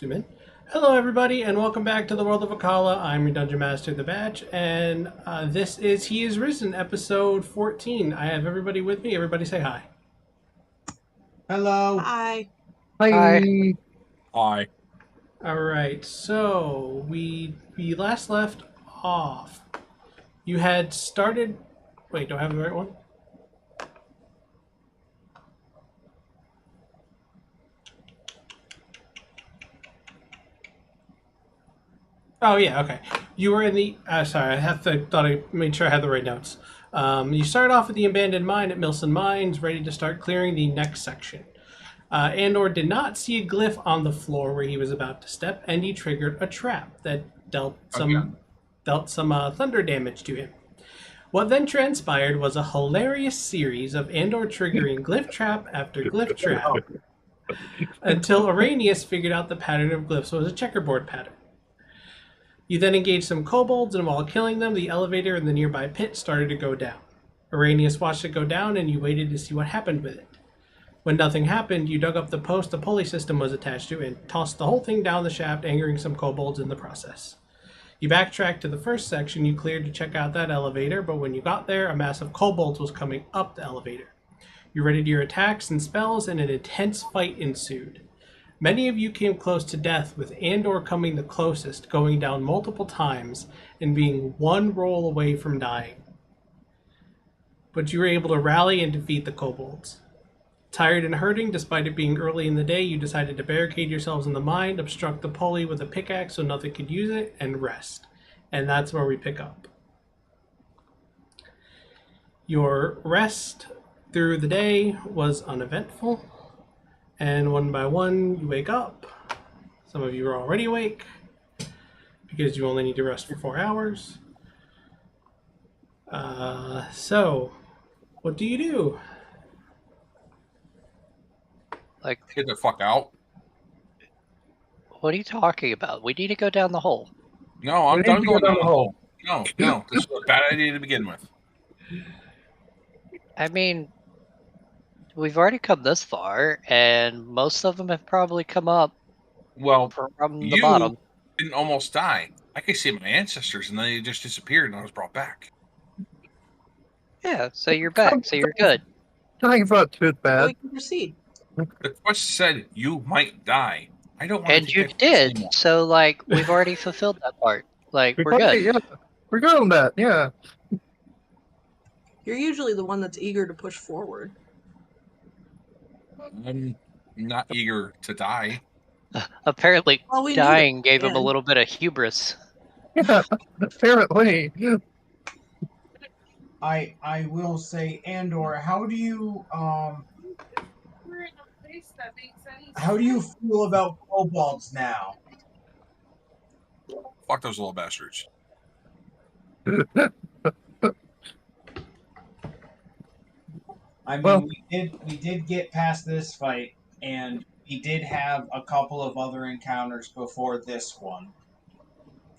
Zoom in. Hello, everybody, and welcome back to the world of Akala. I'm your Dungeon Master, The Batch, and this is He Is Risen, episode 14. I have everybody with me. Everybody say hi. Hello. Hi. Hi. Hi. All right, so we last left off. You had started. Wait, do I have the right one? Oh yeah, okay. You were in the. Sorry, thought I made sure I had the right notes. You started off at the abandoned mine at Millson Mines, ready to start clearing the next section. Andor did not see a glyph on the floor where he was about to step, and he triggered a trap that dealt some thunder damage to him. What then transpired was a hilarious series of Andor triggering glyph trap after glyph trap until Araneus figured out the pattern of glyphs was a checkerboard pattern. You then engaged some kobolds, and while killing them, the elevator in the nearby pit started to go down. Araneus watched it go down, and you waited to see what happened with it. When nothing happened, you dug up the post the pulley system was attached to and tossed the whole thing down the shaft, angering some kobolds in the process. You backtracked to the first section you cleared to check out that elevator, but when you got there, a mass of kobolds was coming up the elevator. You readied your attacks and spells, and an intense fight ensued. Many of you came close to death, with Andor coming the closest, going down multiple times and being one roll away from dying. But you were able to rally and defeat the kobolds. Tired and hurting, despite it being early in the day, you decided to barricade yourselves in the mine, obstruct the pulley with a pickaxe so nothing could use it, and rest. And that's where we pick up. Your rest through the day was uneventful. And one by one, you wake up. Some of you are already awake because you only need to rest for 4 hours. So, what do you do? Like, Get the fuck out. what are you talking about? We need to go down the hole. No, I'm We need done to going go down down the the hole. No. This was a bad idea to begin with. I mean, we've already come this far, and most of them have probably come up Well, from the you bottom. didn't almost die. I could see my ancestors, and then they just disappeared, and I was brought back. Yeah, so you're back, so you're good. Dying for a tooth So bad. we can proceed. The quest said you might die. I don't want And to you take that quest did, anymore. so, like, we've already fulfilled that part. Like, we're good. Yeah, we're good on that. Yeah. You're usually the one that's eager to push forward. I'm not eager to die. Apparently, Well, we need dying it gave him a again. little bit of hubris. Yeah. Apparently. I will say, Andor, how do you feel about kobolds now? Fuck those little bastards. I mean, Well- we did get past this fight, and we did have a couple of other encounters before this one,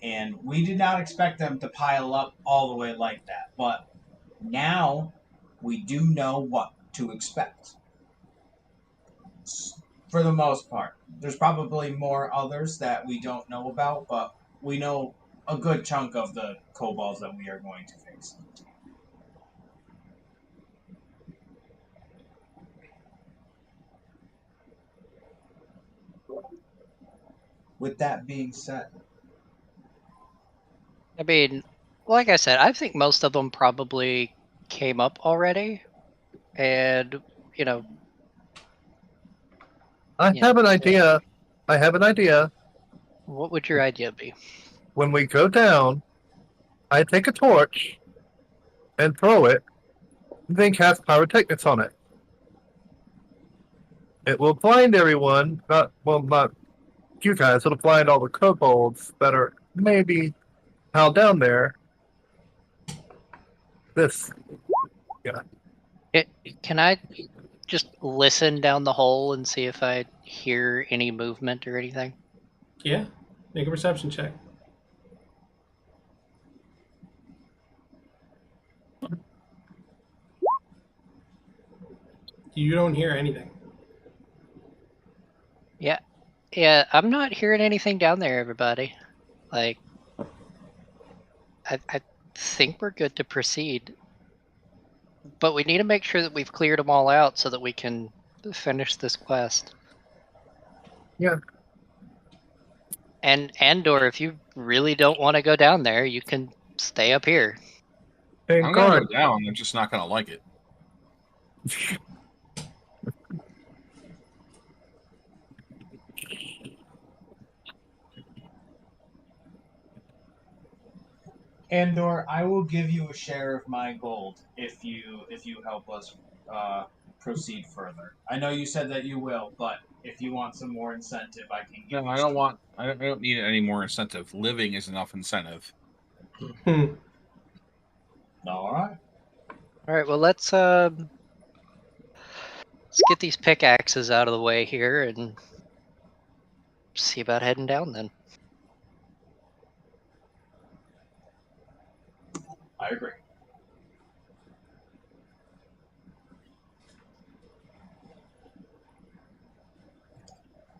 and we did not expect them to pile up all the way like that. But now we do know what to expect. For the most part, there's probably more others that we don't know about, but we know a good chunk of the kobolds that we are going to face. With that being said, I mean, like I said, I think most of them probably came up already. And, you know, I Yeah, have an so- idea. I have an idea. what would your idea be? When we go down, I take a torch and throw it, then cast pyrotechnics on it. It will blind everyone. Not you guys. It'll blind all the kobolds that are maybe piled down there. This. Can I just listen down the hole and see if I hear any movement or anything? Yeah, make a perception check. You don't hear anything. Yeah. Yeah, I'm not hearing anything down there, everybody. Like, I think we're good to proceed. But we need to make sure that we've cleared them all out so that we can finish this quest. Yeah. And Andor, if you really don't want to go down there, you can stay up here. And I'm gonna guard. go down. I'm just not gonna like it. Andor, I will give you a share of my gold if you help us proceed further. I know you said that you will, but if you want some more incentive, I can give No, you I some. don't need any more incentive. Living is enough incentive. Hmm. All right. All right, well, let's get these pickaxes out of the way here and see about heading down then. I agree.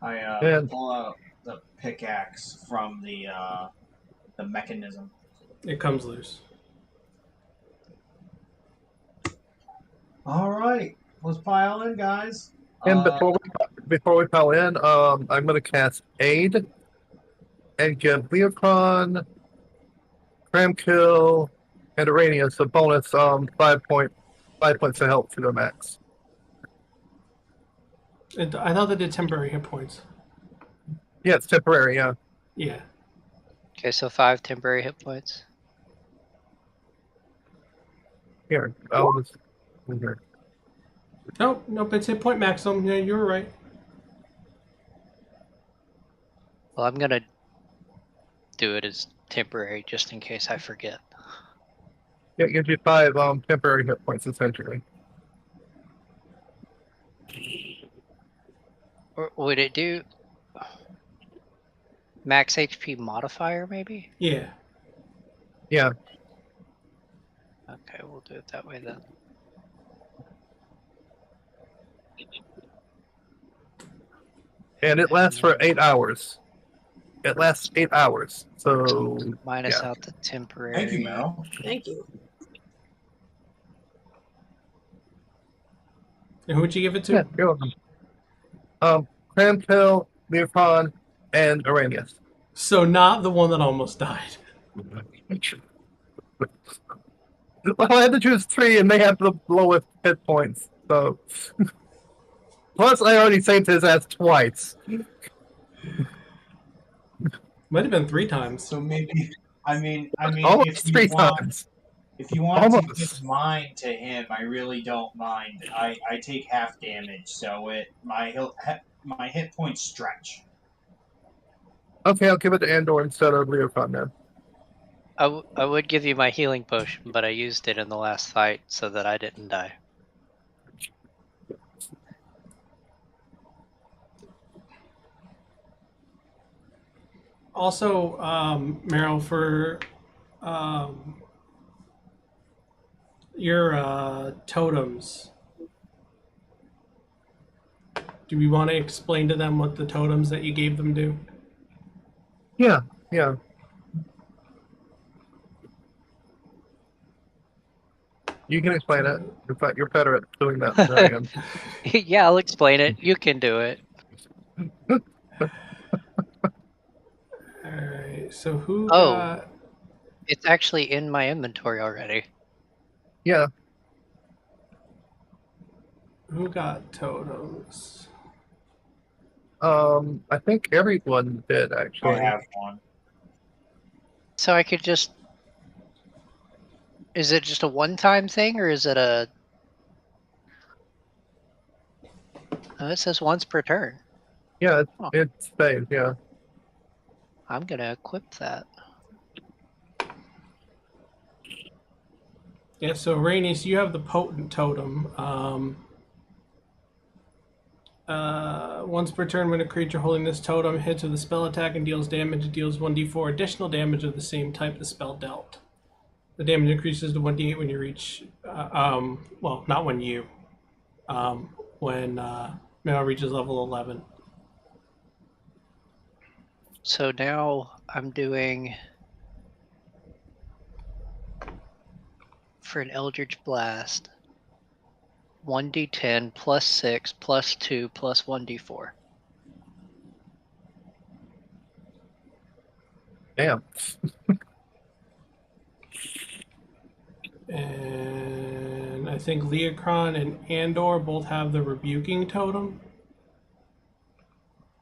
I And- pull out the pickaxe from the mechanism. It comes loose. All right, let's pile in, guys. And before we pile in, I'm gonna cast Aid and give Leokron, Kramkyl, and Araneus a bonus 5 points of health to the max. I thought they did temporary hit points. Yeah, it's temporary, yeah. Yeah. Okay, so 5 temporary hit points. Here, I'll just here. Nope, it's hit point maximum. Yeah, you were right. Well, I'm gonna do it as temporary just in case I forget. Yeah, it gives you 5 temporary hit points essentially. Or would it do max HP modifier, maybe? Yeah. Yeah. Okay, we'll do it that way then. And it lasts for 8 hours. It lasts 8 hours. So Minus yeah. out the temporary. Thank you, Meryl. Thank you. And who would you give it to? Yeah, you're welcome. Kramkyl, Leokron, and Araneus. So not the one that almost died. Well, I had to choose 3, and they have the lowest hit points. So, plus I already saved his ass twice. Might have been 3 times. So maybe, I mean, Almost if 3 you want, times. if you want to Almost. give mine to him, I really don't mind. I take half damage, so my hit points stretch. Okay, I'll give it to Andor instead of Leokron then. I would give you my healing potion, but I used it in the last fight so that I didn't die. Also, Meryl, for your totems, do we want to explain to them what the totems that you gave them do? Yeah. You can explain it. In fact, you're better at doing that than I am. Yeah, I'll explain it. You can do it. Alright, so who Oh. got... It's actually in my inventory already. Yeah. Who got totems? I think everyone did actually. I have one. So I could just... Is it just a one-time thing, or is it a... Oh, it says once per turn. Yeah, Oh. it stays. Yeah. I'm gonna equip that. Yeah, so Araneus, you have the potent totem. Once per turn, when a creature holding this totem hits with a spell attack and deals damage, it deals 1d4 additional damage of the same type the spell dealt. The damage increases to 1d8 when you reach, well, not when you, when Meryl reaches level 11. So now I'm doing for an Eldritch Blast 1d10 plus 6 plus 2 plus 1d4. Damn. And I think Leokron and Andor both have the rebuking totem.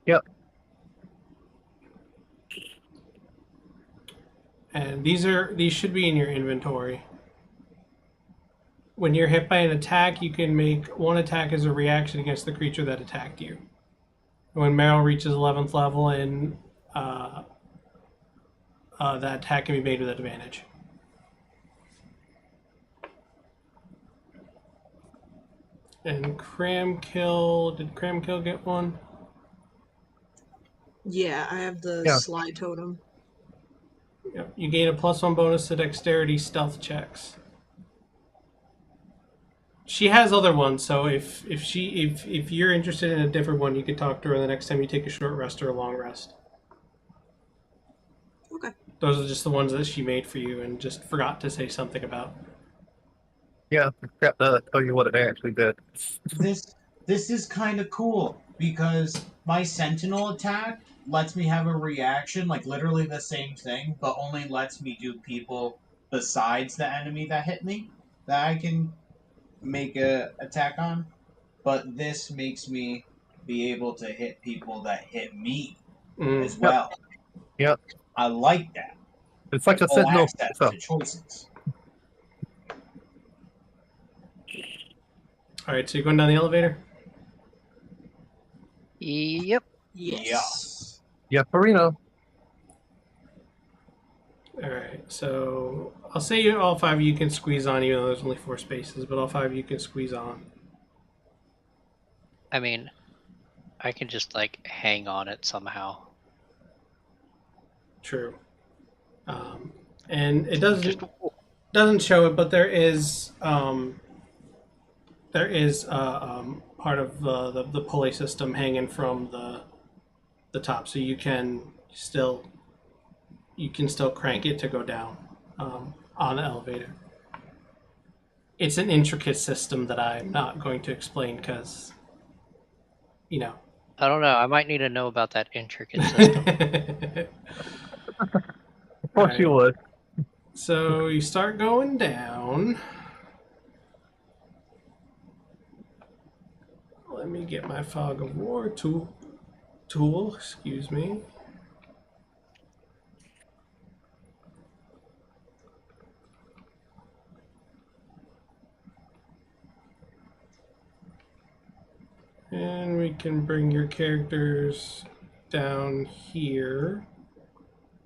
Yep. And these should be in your inventory. When you're hit by an attack, you can make one attack as a reaction against the creature that attacked you. When Meryl reaches 11th level, and that attack can be made with advantage. And Kramkyl, did Kramkyl get one? Yeah, I have the Yeah. slide totem. Yep. You gain a +1 bonus to dexterity stealth checks. She has other ones, so if you're interested in a different one, you could talk to her the next time you take a short rest or a long rest. Okay. Those are just the ones that she made for you and just forgot to say something about. Yeah, I forgot to tell you what it actually did. This is kind of cool because my sentinel attack lets me have a reaction, like literally the same thing, but only lets me do people besides the enemy that hit me that I can make a attack on. But this makes me be able to hit people that hit me as well. Yep. I like that. It's like a Full sentinel. access So, to choices. All right, so you're going down the elevator? Yep. Yes. yeah, Farino. All right, so I'll say you all 5 of you can squeeze on, even though there's only 4 spaces, but all 5 of you can squeeze on. I mean, I can just like hang on it somehow. True. And it doesn't show it, but there is part of the pulley system hanging from the top, so you can still crank it to go down on the elevator. It's an intricate system that I'm not going to explain because, you know. I don't know. I might need to know about that intricate system. Of course you would. So you start going down. Let me get my fog of war tool. Excuse me. And we can bring your characters down here.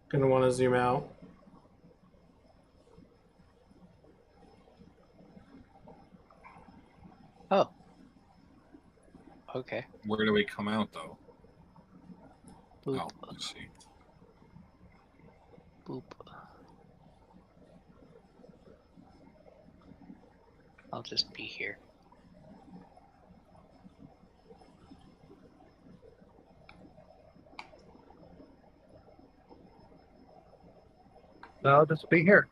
Gonna want to zoom out. Oh. Okay. Where do we come out, though? Boop. Oh, let's see. Boop. I'll just be here. I'll just be here.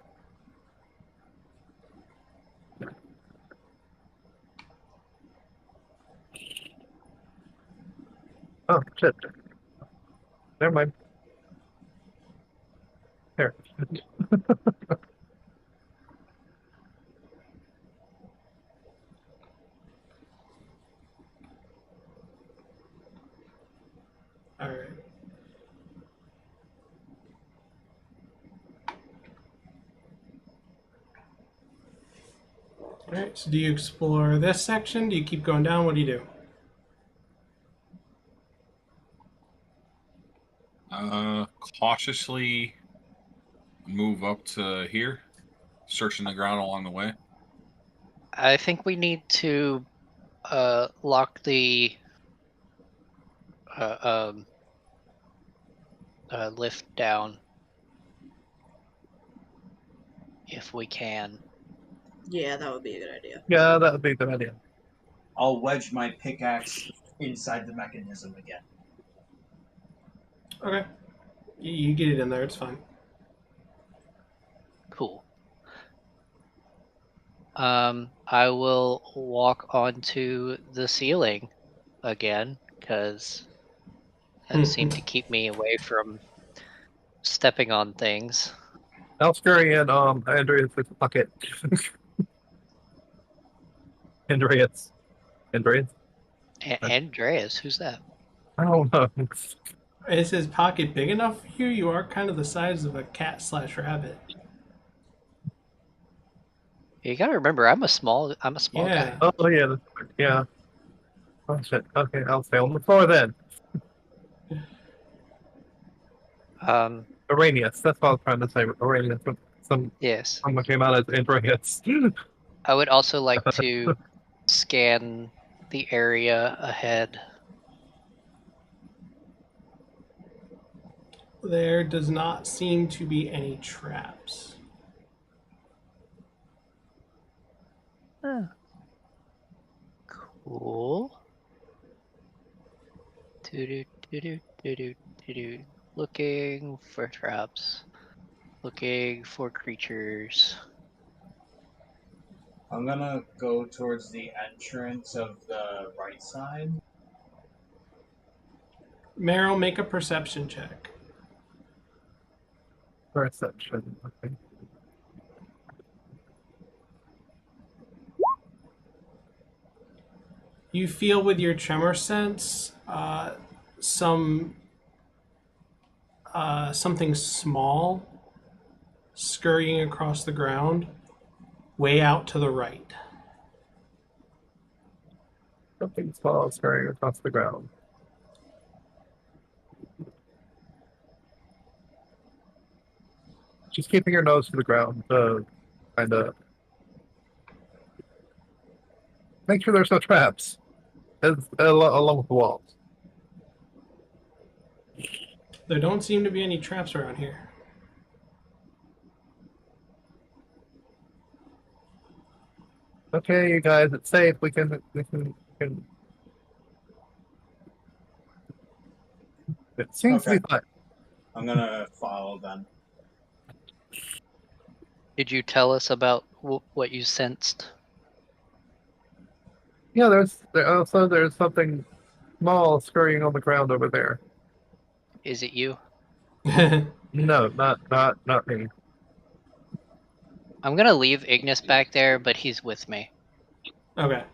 Oh, shit. Never mind. Here. All right. All right. So do you explore this section? Do you keep going down? What do you do? Cautiously move up to here, searching the ground along the way. I think we need to lock the lift down if we can. Yeah, that would be a good idea. Yeah, that would be a good idea. I'll wedge my pickaxe inside the mechanism again. Okay. You get it in there. It's fine. Cool. I will walk onto the ceiling again, because that seemed to keep me away from stepping on things. I'll scurry in Andreas' pocket. Andreas. Andreas, who's that? I don't know. Is his pocket big enough for you? You are kind of the size of a cat/rabbit. You gotta remember, I'm a small Yeah. guy. Oh yeah, yeah. Oh shit. Okay, I'll stay on the floor then. Araneus. That's what I was trying to say. Araneus. But Yes. someone came out as Andreas. I would also like to scan the area ahead. There does not seem to be any traps. Cool. Looking for traps. Looking for creatures. I'm gonna go towards the entrance of the right side. Meryl, make a perception check. Perception. Okay. You feel with your tremor sense something small scurrying across the ground, way out to the right. Something small scurrying across the ground. Just keeping your nose to the ground to kind of make sure there's no traps along the walls. There don't seem to be any traps around here. Okay, you guys, it's safe. We can. It seems to be fine. I'm gonna follow them. Did you tell us about what you sensed? Yeah, there's something small scurrying on the ground over there. Is it you? No, not me. I'm gonna leave Ignis back there, but he's with me. Okay.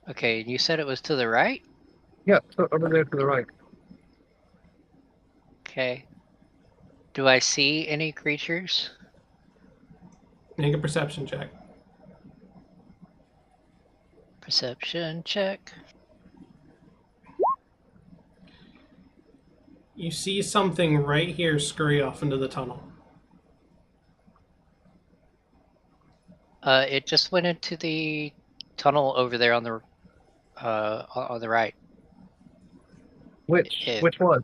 Okay, you said it was to the right? Yeah, so over there to the right. Okay. Do I see any creatures? Make a perception check. Perception check. You see something right here scurry off into the tunnel. It just went into the tunnel over there on the right. Which one?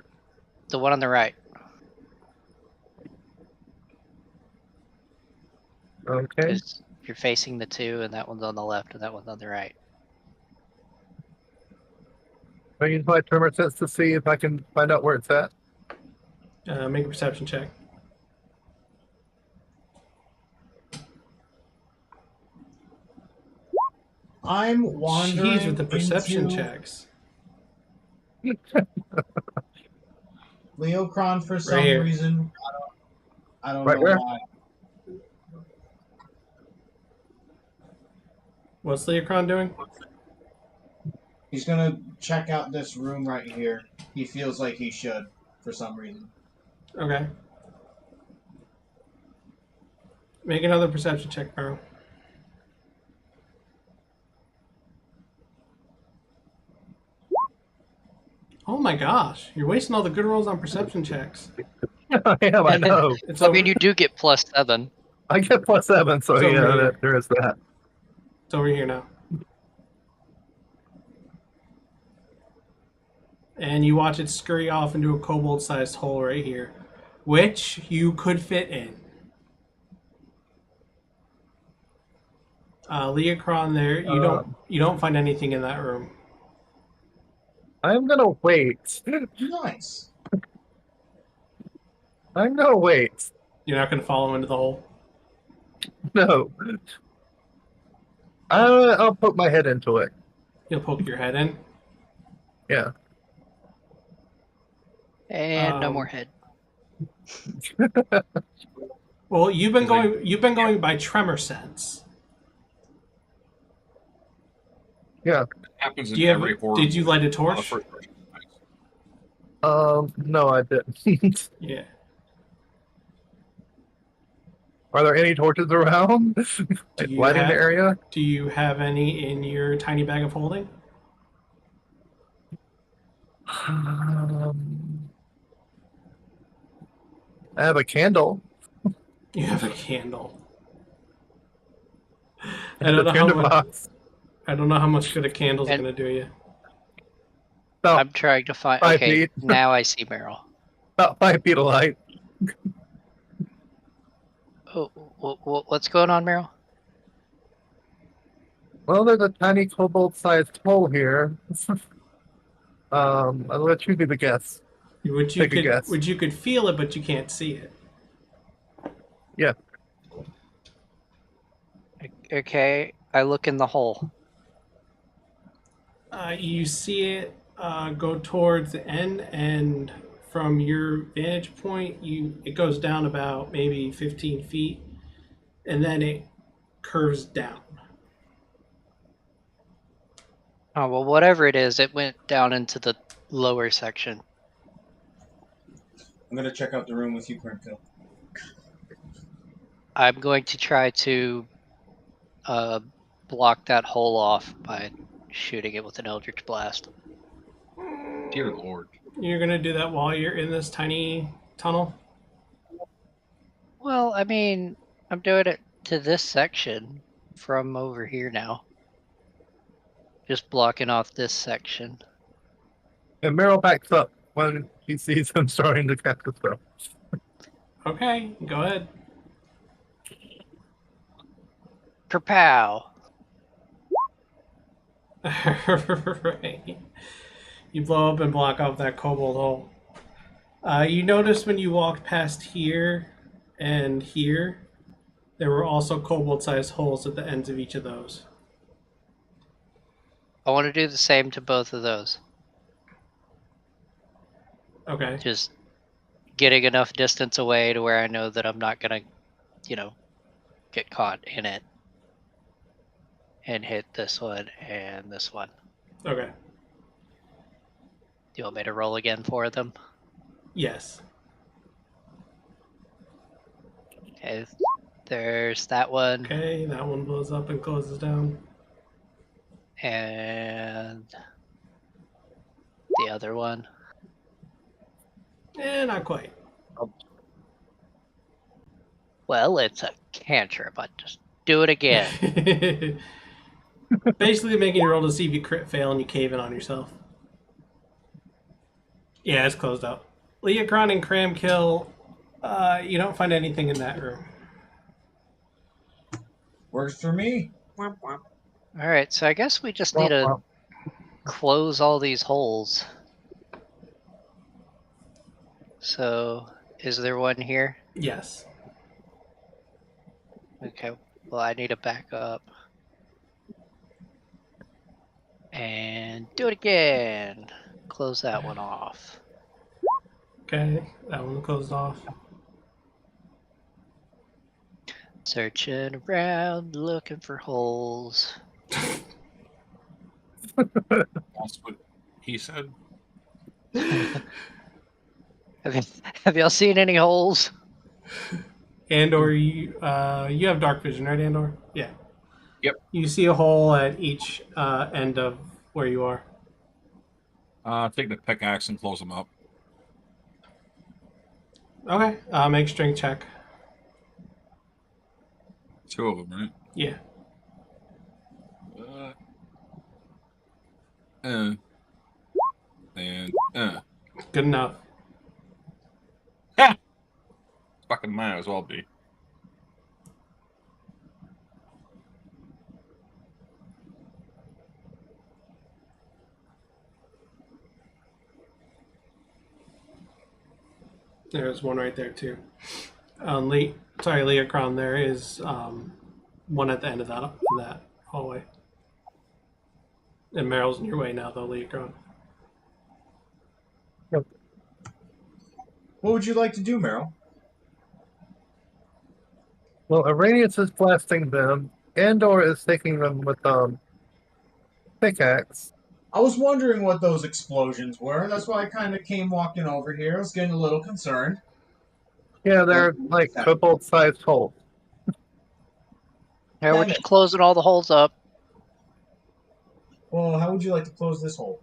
The one on the right. Okay. Because you're facing the two, and that one's on the left, and that one's on the right. I use my tremor sense to see if I can find out where it's at. Make a perception check. I'm wandering Jeez, with the perception into checks. Leokron for some Right here. reason. I don't Right know where? why. What's Leokron doing? He's gonna check out this room right here. He feels like he should for some reason. Okay. Make another perception check, Meryl. Oh my gosh, you're wasting all the good rolls on perception checks. Yeah, I know. It's I over, mean, you do get +7. I get +7, so It's over yeah, here. there is that. it's over here now. And you watch it scurry off into a kobold-sized hole right here, which you could fit in. Leokron, there you don't find anything in that room. I'm gonna wait. Nice. I'm gonna wait. You're not going to follow into the hole? No. I'll put my head into it. You'll poke your head in? Yeah. And no more Um, head. Well, you've been Is it- going by tremor sense. Yeah. Happens in Do you have? every horror. Did you movie. light a Oh, the torch? first person. No, I didn't. Yeah. Are there any torches around? Do Like you lighting the have? area? Do you have any in your tiny bag of holding? I have a candle. You have a candle. I And don't a know how much. tinderbox. I don't know how much good a candle's And- going to do you. About, I'm trying to find. 5 Okay, feet. now I see Meryl. about 5 feet of light. Oh, what's going on, Meryl? Well, there's a tiny kobold-sized hole here. I'll let you be the guess. Which you Take a could, guess. which you could feel it, but you can't see it. Yeah. Okay, I look in the hole. You see it go towards the end, and from your vantage point, it goes down about maybe 15 feet, and then it curves down. Oh, well, whatever it is, it went down into the lower section. I'm gonna check out the room with you, Kramkyl. I'm going to try to block that hole off by shooting it with an Eldritch Blast. Dear Lord. You're going to do that while you're in this tiny tunnel? Well, I mean, I'm doing it to this section from over here now. Just blocking off this section. And Meryl backs up when he sees him starting to cast the spell. Okay, go ahead. Kerpow! Right. You blow up and block off that kobold hole. You notice when you walked past here and here, there were also kobold-sized holes at the ends of each of those. I want to do the same to both of those. Okay. Just getting enough distance away to where I know that I'm not gonna, get caught in it. And hit this one and this one. Okay. Do you want me to roll again for them? Yes. Okay, there's that one. Okay, that one blows up and closes down. And the other one. Not quite. Well, it's a cantrip. I just do it again. Basically making you roll to see if you crit fail and you cave in on yourself. Yeah, it's closed up. Leokron and Kramkyl, you don't find anything in that room. Works for me. Womp womp. All right, so I guess we just need to close all these holes. So, is there one here? Yes. Okay, well, I need to back up. And do it again. Close that one off. Okay, that one closed off. Searching around, looking for holes. That's what he said. Have y'all seen any holes? Andor, you have dark vision, right, Andor? Yeah. Yep. You see a hole at each end of where you are. Take the pickaxe and close them up. Okay, make strength check. 2 of them, right? Yeah. And Good enough. fucking might as well be. There's one right there too. Leokron. There is one at the end of that hallway. And Meryl's in your way now, though, Leokron. What would you like to do, Meryl? Well, Araneus is blasting them. Andor is taking them with pickaxe. I was wondering what those explosions were. That's why I kind of came walking over here. I was getting a little concerned. Yeah, they're like kobold-sized holes. Yeah, we're just closing all the holes up. Well, how would you like to close this hole?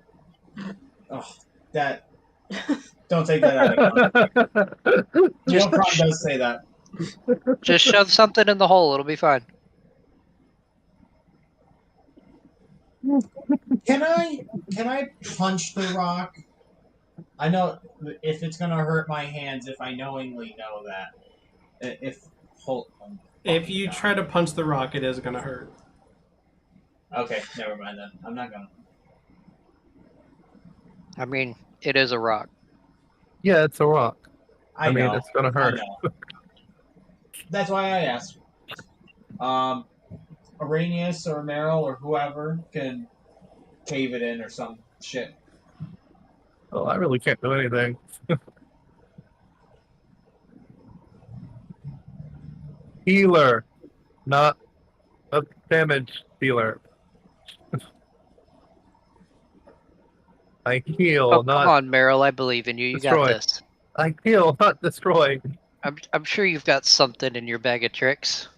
Oh, that. Don't take that out of context. Leokron does say that. Just shove something in the hole; it'll be fine. Can I punch the rock? I know if it's gonna hurt my hands if I knowingly know that. If you try to punch the rock, it is gonna hurt. Okay, never mind then. I'm not gonna. I mean, it is a rock. Yeah, it's a rock. I mean, know. it's gonna hurt. I know. That's why I asked. Araneus or Meryl or whoever can cave it in or some shit. Oh, I really can't do anything. Healer, not a damage dealer. I heal, Oh, not come on, Meryl. I believe in you. You destroy. got this. I heal, not destroy. I'm sure you've got something in your bag of tricks.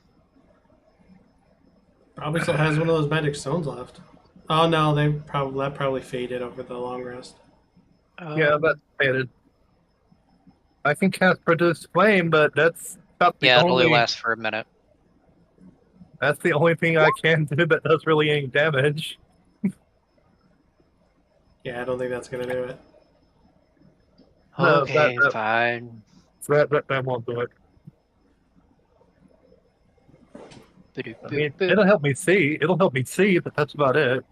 Probably still has one of those magic stones left. Oh no, that probably faded over the long rest. Yeah, that's faded. I can cast produce flame, but that's about the Yeah, it only. only lasts for a minute. That's the only thing I can do that does really any damage. Yeah, I don't think that's gonna do it. No, Okay, that- fine. That won't do it. I mean, it'll help me see. But that's about it.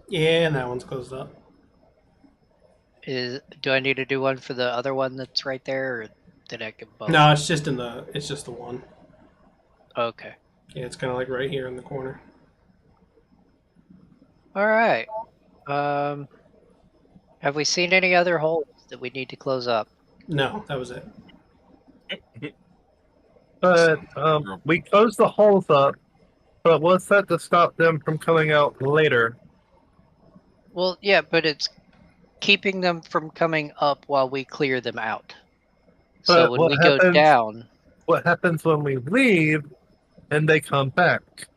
Yeah, and that one's closed up. Do I need to do one for the other one that's right there, or did I get both? No, it's just the one. Okay. Yeah, it's kind of like right here in the corner. All right. Have we seen any other holes that we need to close up? No, that was it. But we closed the holes up. But what's that to stop them from coming out later? Well, yeah, but it's keeping them from coming up while we clear them out. So But when what we go happens- down, What happens when we leave and they come back?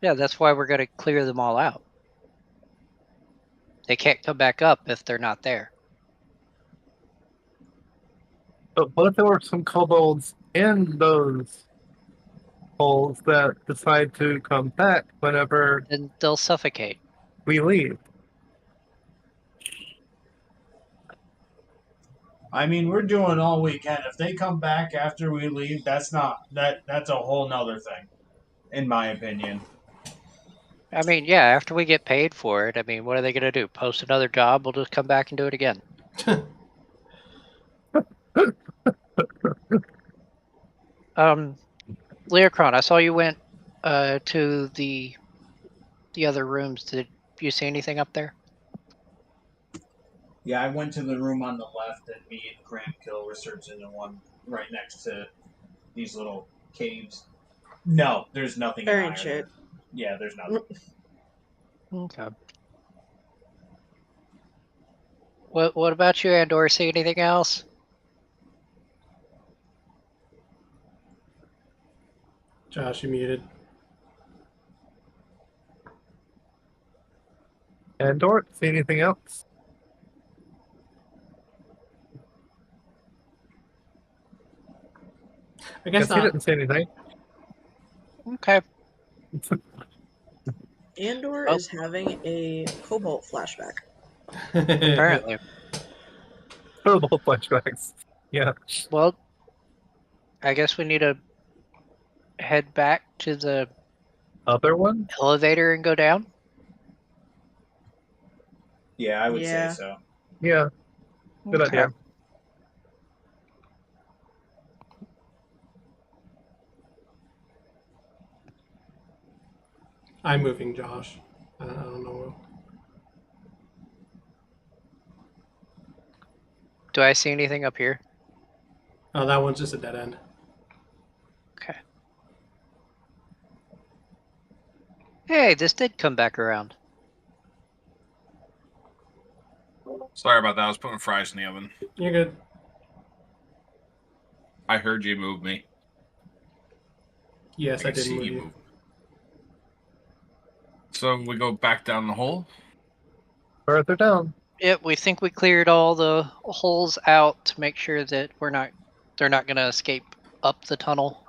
yeah, that's why we're going to clear them all out. They can't come back up if they're not there. But what if there were some kobolds in those holes that decide to come back whenever Then they'll suffocate. we leave? I mean, we're doing all we can. If they come back after we leave, that's a whole nother thing, in my opinion. I mean, yeah, after we get paid for it, I mean, what are they going to do? Post another job? We'll just come back and do it again. Leokron, I saw you went to the other rooms. Did you see anything up there? Yeah, I went to the room on the left, and me and Kramkyl were searching the one right next to these little caves. No, there's nothing. Very in in there. shape. Yeah, there's nothing. Okay. What about you, Andor? See anything else? Josh, you muted. Andor, see anything else? I guess he not. didn't say anything. Okay. Andor Oh. is having a cobalt flashback. Apparently. Terrible flashbacks. Yeah. Well, I guess we need to head back to the Other one? elevator and go down. Yeah, I would Yeah. say so. Yeah. Good Okay. idea. I'm moving, Josh. I don't know. Do I see anything up here? Oh, that one's just a dead end. Okay. Hey, this did come back around. Sorry about that. I was putting fries in the oven. You're good. I heard you move me. Yes, I can did see move you you. move. So we go back down the hole. Further down. Yep, we think we cleared all the holes out to make sure that they're not gonna escape up the tunnel,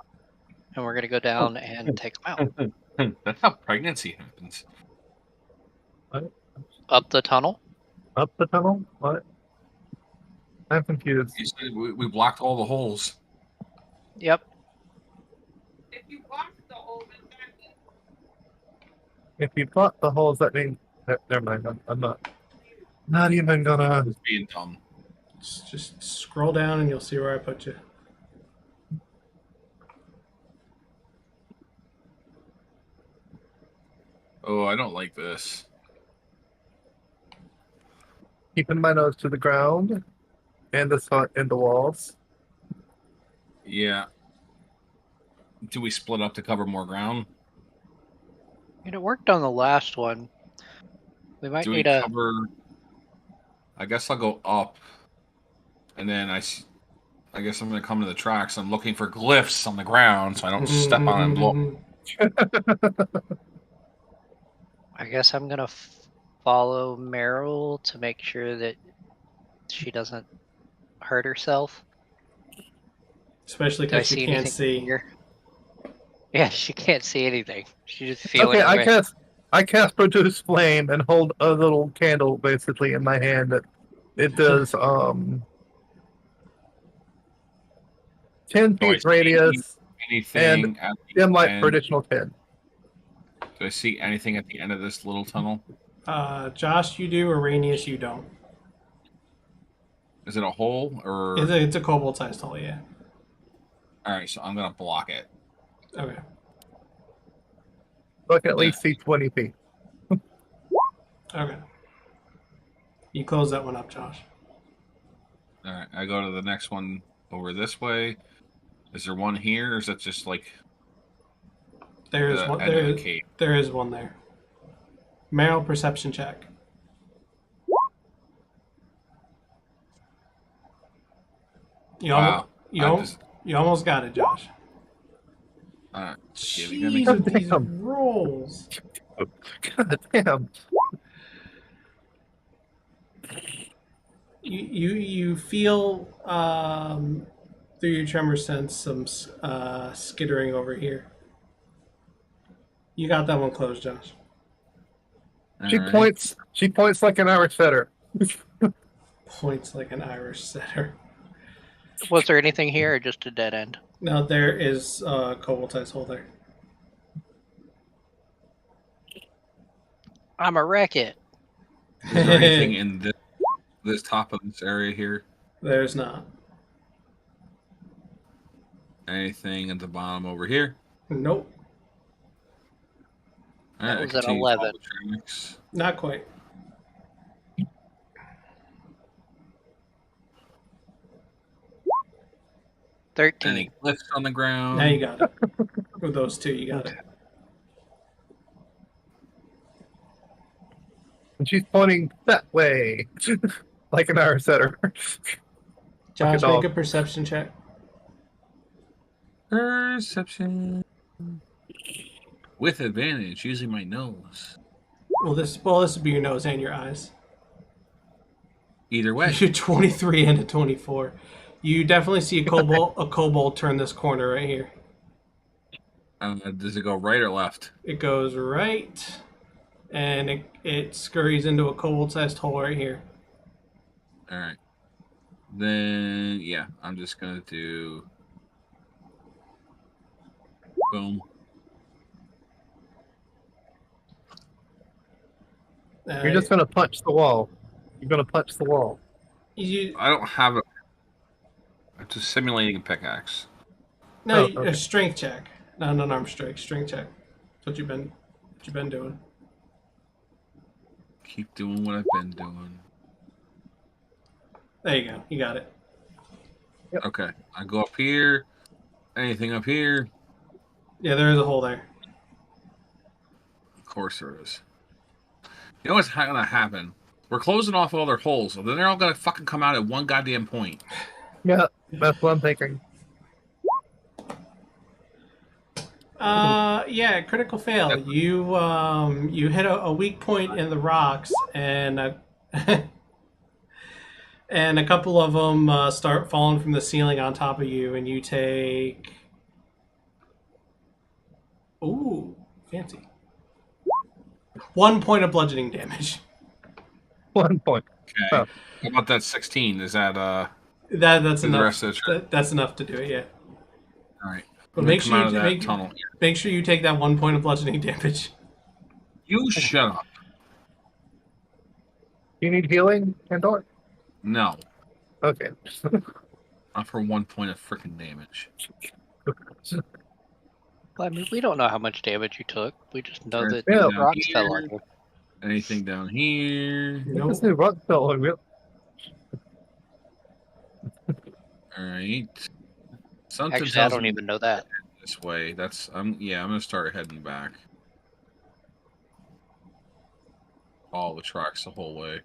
and we're gonna go down and take them out. That's how pregnancy happens. Up the tunnel? Up the tunnel? What? I'm confused. You said we blocked all the holes. Yep. If you plot the holes, that means... Never mind, I'm not even gonna... It's being dumb. Just scroll down and you'll see where I put you. Oh, I don't like this. Keeping my nose to the ground and the walls. Yeah. Do we split up to cover more ground? It worked on the last one. We might Do we need a. cover? I guess I'll go up, and then I guess I'm gonna come to the tracks. I'm looking for glyphs on the ground, so I don't step on it and blow. I guess I'm gonna follow Meryl to make sure that she doesn't hurt herself. Especially Do I because see you can't anything see. here? Yeah, she can't see anything. She's just feeling. Okay, I cast Produce Flame and hold a little candle basically in my hand. It does 10 Do I feet see radius anything at the dim light end? for additional 10. Do I see anything at the end of this little tunnel? Josh, you do. Araneus, you don't. Is it a hole or? It's a kobold-sized hole, yeah. All right, so I'm gonna block it. Okay. So I can at least see 20 feet. Okay. You close that one up, Josh. All right, I go to the next one over this way. Is there one here, or is that just like There is the one. end of the cave? There is one there. Meryl, perception check. Wow. You almost got it, Josh. Jeez, with these Damn. rolls. God damn. You feel through your tremor sense some skittering over here. You got that one closed, Josh. She All right. points like an Irish setter. Points like an Irish setter. Was there anything here or just a dead end? No, there is a kobold-sized hole there. I'm a wreck it. Is there anything in this top of this area here? There's not. Anything at the bottom over here? Nope. All right, That I was at continue to follow 11. the tracks. Not quite. Any 13. glyphs on the ground? Now you got it. With those two, you got it. And she's pointing that way. Like an Irish setter. Josh, dog. make a perception check. Perception. With advantage, using my nose. This would be your nose and your eyes. Either way. You're 23 and a 24. You definitely see a kobold turn this corner right here. Does it go right or left? It goes right, and it scurries into a kobold-sized hole right here. All right. Then, yeah, I'm just going to do... Boom. You're just gonna punch the wall. You're gonna punch the wall. You I don't have a. I'm just simulating a pickaxe. no Oh, okay. a strength check, not an unarmed strike. Strength check. That's what you've been doing. Keep doing what I've been doing. There you go. You got it. Okay, I go up here. Anything up here? Yeah, there is a hole there. Of course there is. You know what's gonna happen? We're closing off all their holes, so then they're all gonna fucking come out at one goddamn point. Yeah, that's what I'm thinking. Yeah, critical fail. You hit a weak point in the rocks, and and a couple of them start falling from the ceiling on top of you, and you take. Ooh, fancy. 1 point of bludgeoning damage. 1 point. Okay. Oh. How about that 16? Is that That's the enough. rest of the That's enough to do it. Yeah. all right? But I'm make gonna sure come you out of that tunnel. make sure you take that 1 point of bludgeoning damage. You shut up. You need healing, Andor? No, Okay. not for 1 point of freaking damage. Well, I mean, we don't know how much damage you took. We just know that Yeah. rocks fell on you. Anything down here? Nope. This new rock fell on you. All right. Something Actually, I tells don't me even know that. this way. I'm gonna start heading back. All the tracks the whole way.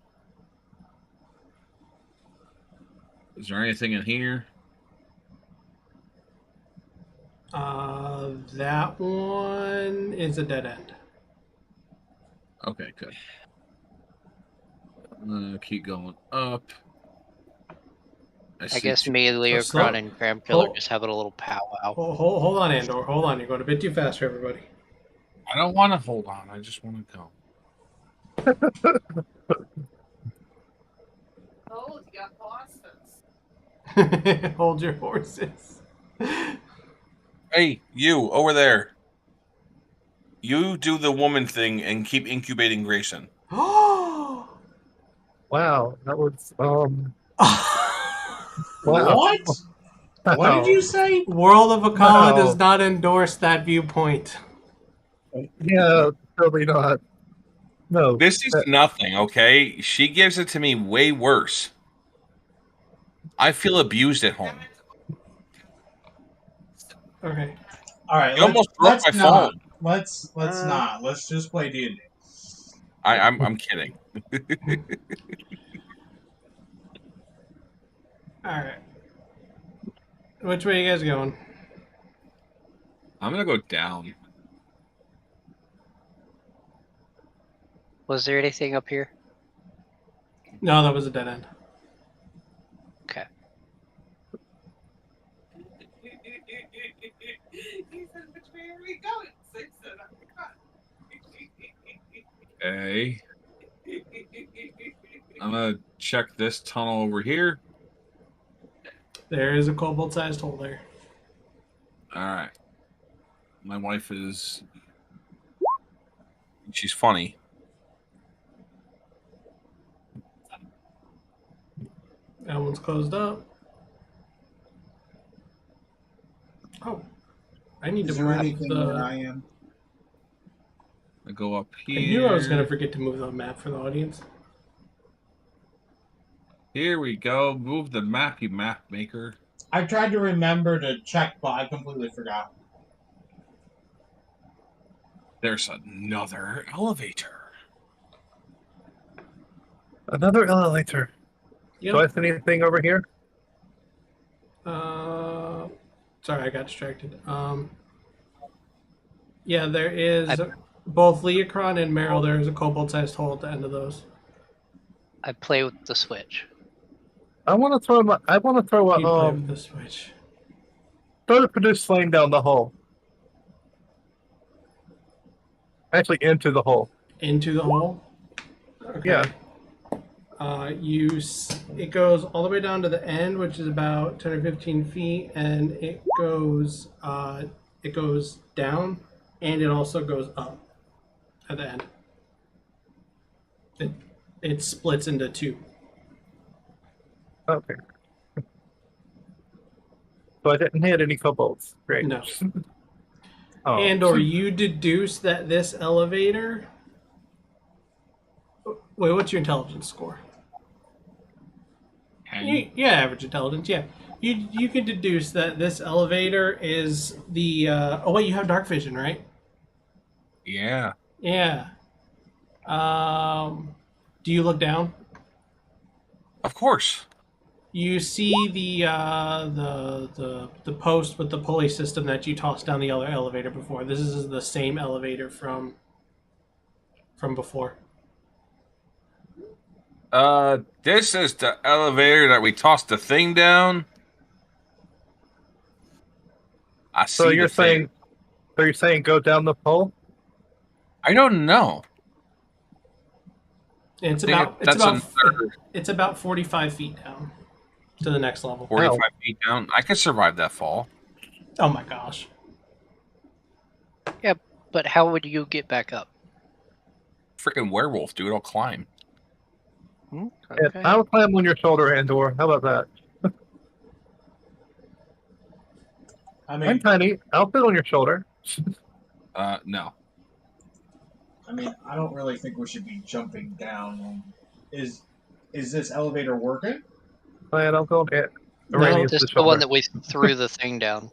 Is there anything in here? That one is a dead end. Okay, good. Keep going up. I see guess two- me, Leokron, slow- and Kramkyl Oh. are just having a little powwow. Hold on, Andor. Hold on. You're going a bit too fast for everybody. I don't want to hold on. I just want to go. Oh, you got horses. Hold your horses. Hey, you over there. You do the woman thing and keep incubating Grayson. Oh! Wow, that was wow. What? What did you say? World of Akala Wow. does not endorse that viewpoint. Yeah, probably not. No. This is nothing, okay? She gives it to me way worse. I feel abused at home. Okay. All right, You almost broke my not. phone. Let's not. Let's just play D&D. I'm kidding. Alright. Which way you guys going? I'm gonna go down. Was there anything up here? No, that was a dead end. Okay. He said, which way are we going? So I said, Okay. I'm gonna check this tunnel over here. There is a kobold-sized hole there. Alright. My wife is... She's funny. That one's closed up. Oh. I need Is to there move anything the... where I am? I go up I here. knew I was going to forget to move the map for the audience. Here we go. Move the map, you map maker. I tried to remember to check, but I completely forgot. There's another elevator. Another elevator. Yep. Do I see anything over here? Sorry, I got distracted. Yeah, there is both Leokron and Meryl. There is a kobold-sized hole at the end of those. I play with the switch. I want to throw You play with the switch. throw the produce flame down the hole. Actually, into the hole. Into the hole. Okay. Yeah. It goes all the way down to the end, which is about 10 or 15 feet, and it goes down, and it also goes up at the end. It splits into two. Okay. So I didn't hit any kobolds. Great. No. Oh. Andor, you deduce that this elevator. Wait, what's your intelligence score? Yeah, average intelligence. Yeah, you can deduce that this elevator is the. Oh wait, you have dark vision, right? Yeah. Yeah. Do you look down? Of course. You see the post with the pulley system that you tossed down the other elevator before. This is the same elevator from before. This is the elevator that we tossed the thing down. I see So you're the thing. saying, so you're saying go down the pole? I don't know. And it's I think about that's another it's about 45 feet down to the next level. 45 feet down. I could survive that fall. Oh my gosh. Yeah, but how would you get back up? Freaking werewolf, dude. I'll climb. Yeah, Okay. I'll climb on your shoulder, Andor. How about that? I I'm mean, tiny. I'll fit on your shoulder. No. I don't really think we should be jumping down. Is this elevator working? And I'll go get No, Araneus This the is the one shoulder. that we threw the thing down.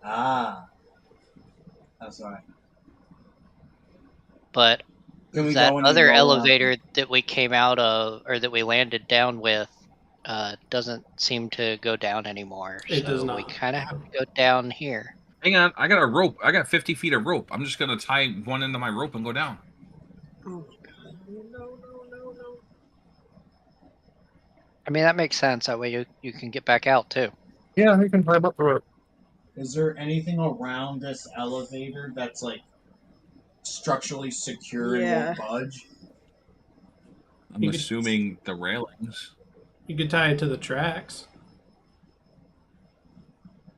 Ah, that's right. But Can we that go any other lower? elevator that we came out of, or that we landed down with, doesn't seem to go down anymore. It does We not. kind of have to go down here. Hang on. I got a rope. I got 50 feet of rope. I'm just going to tie one end of my rope and go down. Oh my god. No. I mean, that makes sense. That way you can get back out, too. Yeah, you can climb up the rope. Is there anything around this elevator that's like structurally secure Yeah. and won't budge? I'm You could- assuming the railings. You could tie it to the tracks.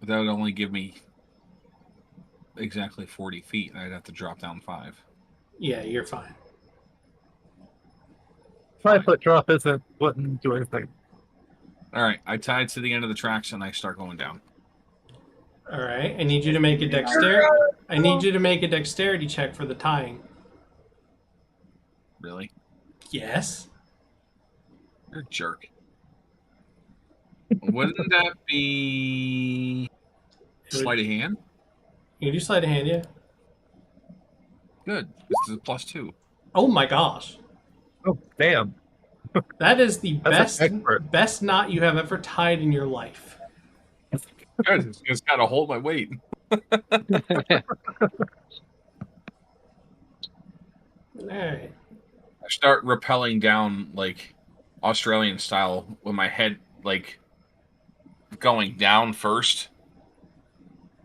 But that would only give me exactly 40 feet, and I'd have to drop down 5. Yeah, you're fine. 5-foot drop wouldn't do anything. All right. I tied to the end of the tracks, and I start going down. All right. I need you to make a dexterity. I need you to make a dexterity check for the tying. Really? Yes. You're a jerk. Wouldn't that be sleight of hand? You can do sleight of hand, yeah. Good. This is a +2. Oh my gosh. Oh, damn. That is the That's an expert. best knot you have ever tied in your life. Good. It's got to hold my weight. All right. I start rappelling down like Australian style with my head like going down first,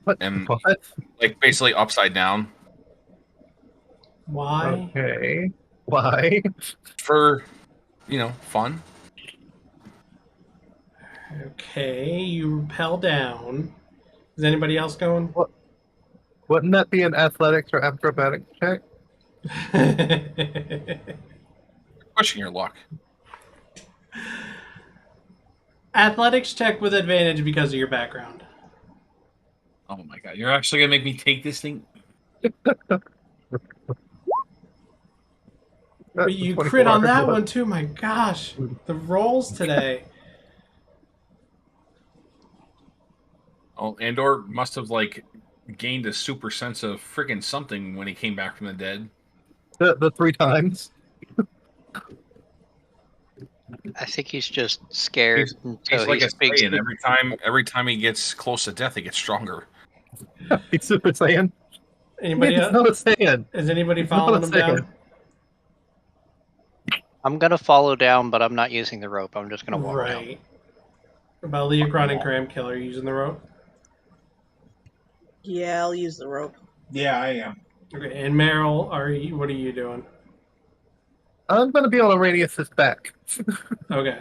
What? And- What? like basically upside down Why? Okay. Why? for, fun. Okay, you rappel down. Is anybody else going? Wouldn't that be an athletics or acrobatics check? Pushing your luck. Athletics check with advantage because of your background. Oh my god, you're actually gonna make me take this thing? But you crit on that one too. My gosh, the rolls today. Oh, Andor must have like gained a super sense of freaking something when he came back from the dead. The 3 times. I think he's just scared. He's like he a speaks. Saiyan. Every time he gets close to death, he gets stronger. He's Super Saiyan. Anybody He's else? not a Saiyan. Is anybody He's not following a him down? Saiyan. I'm gonna follow down, but I'm not using the rope. I'm just gonna walk down. Right. What about Leokron and Kramkyl? Are you using the rope? Yeah, I'll use the rope. Yeah, I am. Okay. And Meryl, what are you doing? I'm going to be on Araneus' back. Okay.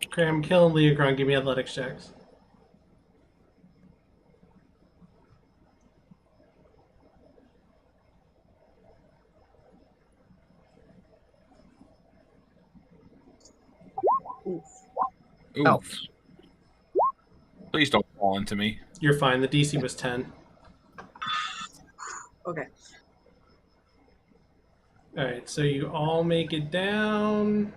Kramkyl and Leokron, give me athletics checks. Ooh, Elf. please don't fall into me. You're fine. The DC was 10. Okay. All right, so you all make it down.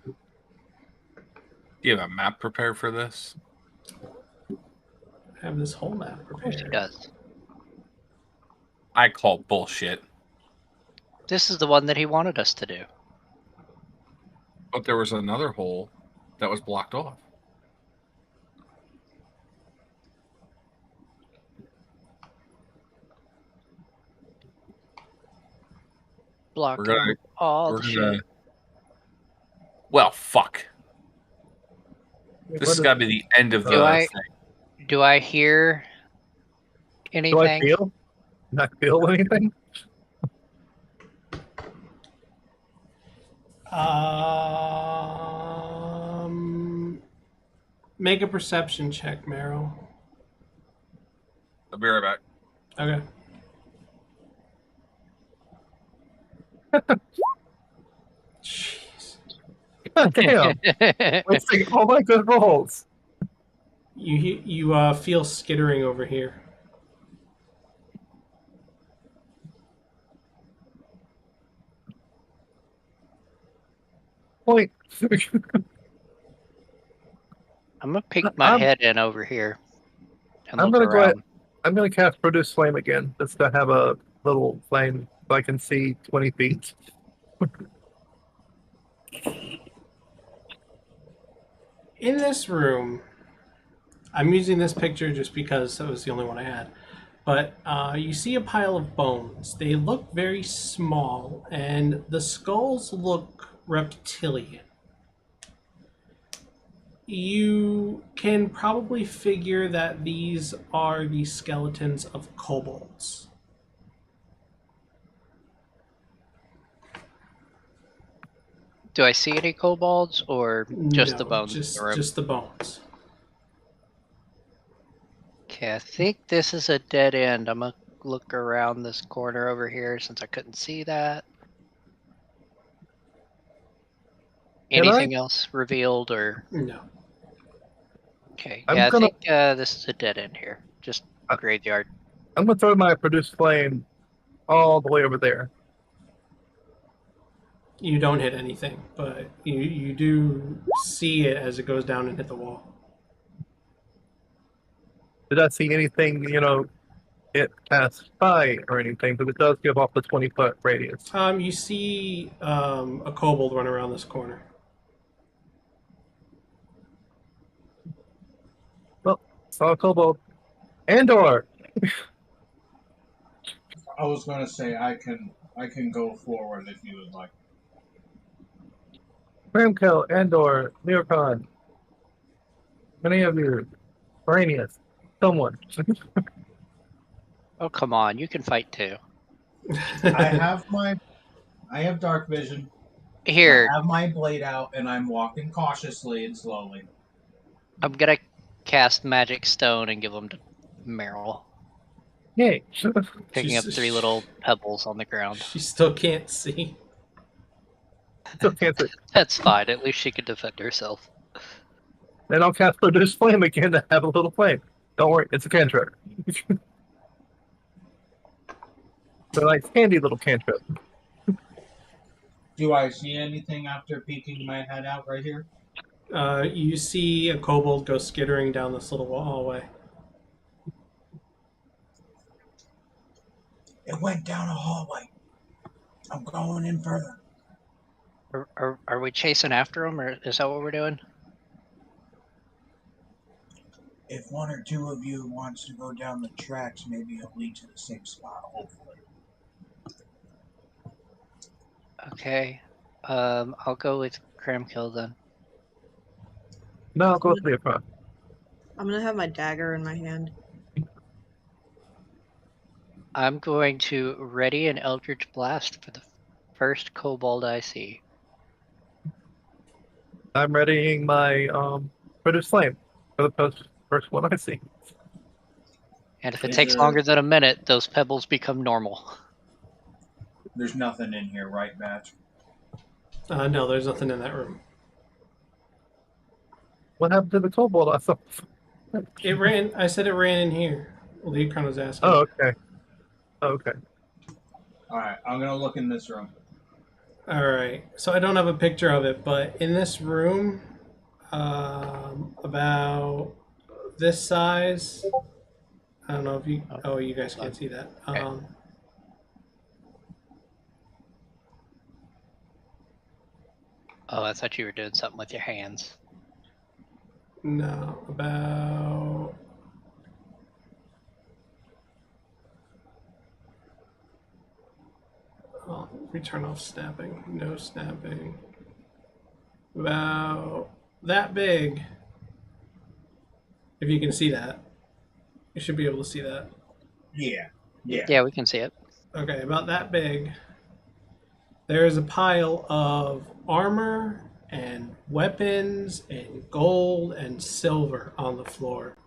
Do you have a map prepared for this? I have this whole map Of course he prepared. does. I call bullshit. This is the one that he wanted us to do. But there was another hole that was blocked off. Block We're gonna- him all We're the gonna. shit. Well, fuck. What This has is- got to be the end of the Do I- thing. Do I hear Do I anything? feel? Not feel anything? Make a perception check, Meryl. I'll be right back. Okay. Jeez. God damn. Wasting all my good rolls. You feel skittering over here. Point. I'm gonna peek my I'm- head in over here and I'm look gonna go ahead. around. I'm gonna cast Produce Flame again, just to have a little flame so I can see 20 feet. In this room, I'm using this picture just because that was the only one I had. But you see a pile of bones. They look very small, and the skulls look reptilian. You can probably figure that these are the skeletons of kobolds. Do I see any kobolds or just the No, bones? Just, in the room? just the bones. Okay, I think this is a dead end. I'm gonna look around this corner over here since I couldn't see that. Can I- Anything else revealed or No. okay? I'm Yeah, gonna- I think this is a dead end here. Just Uh, graveyard. I'm gonna throw my Produce Flame all the way over there. You don't hit anything, but you do see it as it goes down and hit the wall. Did I see anything, it passed by or anything? Because it does give off the 20-foot radius. You see a kobold run around this corner. Saw a kobold. Andor! I was going to say I can go forward if you would like. Kramkyl, Andor, Leokron. Many of you. Araneus. Someone. Oh come on, you can fight too. I have dark vision. Here, I have my blade out, and I'm walking cautiously and slowly. I'm gonna cast Magic Stone and give them to Meryl, Yay. picking up She's- 3 little pebbles on the ground. She still can't see. Still can't see. That's fine. At least she can defend herself. Then I'll cast Produce Flame again to have a little flame. Don't worry, it's a cantrip. So like handy little cantrip. Do I see anything after peeking my head out right here? You see a kobold go skittering down this little hallway. It went down a hallway. I'm going in further. Are we chasing after him, or is that what we're doing? If one or two of you wants to go down the tracks, maybe it'll lead to the same spot, hopefully. Okay. I'll go with Kramkyl then. No, I'll go with Leokron. I'm gonna have my dagger in my hand. I'm going to ready an Eldritch Blast for the first kobold I see. I'm readying my Produce Flame for the first one I see. And if it Is takes there- longer than a minute, those pebbles become normal. There's nothing in here, right, Batch? No, there's nothing in that room. What happened to the kobold? I thought. It ran. I said it ran in here. Leokron was asking. Oh, okay. Okay. All right, I'm gonna look in this room. All right. So I don't have a picture of it, but in this room, about this size. I don't know if you. Oh, you guys can't see that. Oh, I thought you were doing something with your hands. No, about. Oh, we turn off snapping. No snapping. About that big. If you can see that, you should be able to see that. Yeah. Yeah. Yeah, we can see it. Okay, about that big. There is a pile of armor and weapons and gold and silver on the floor.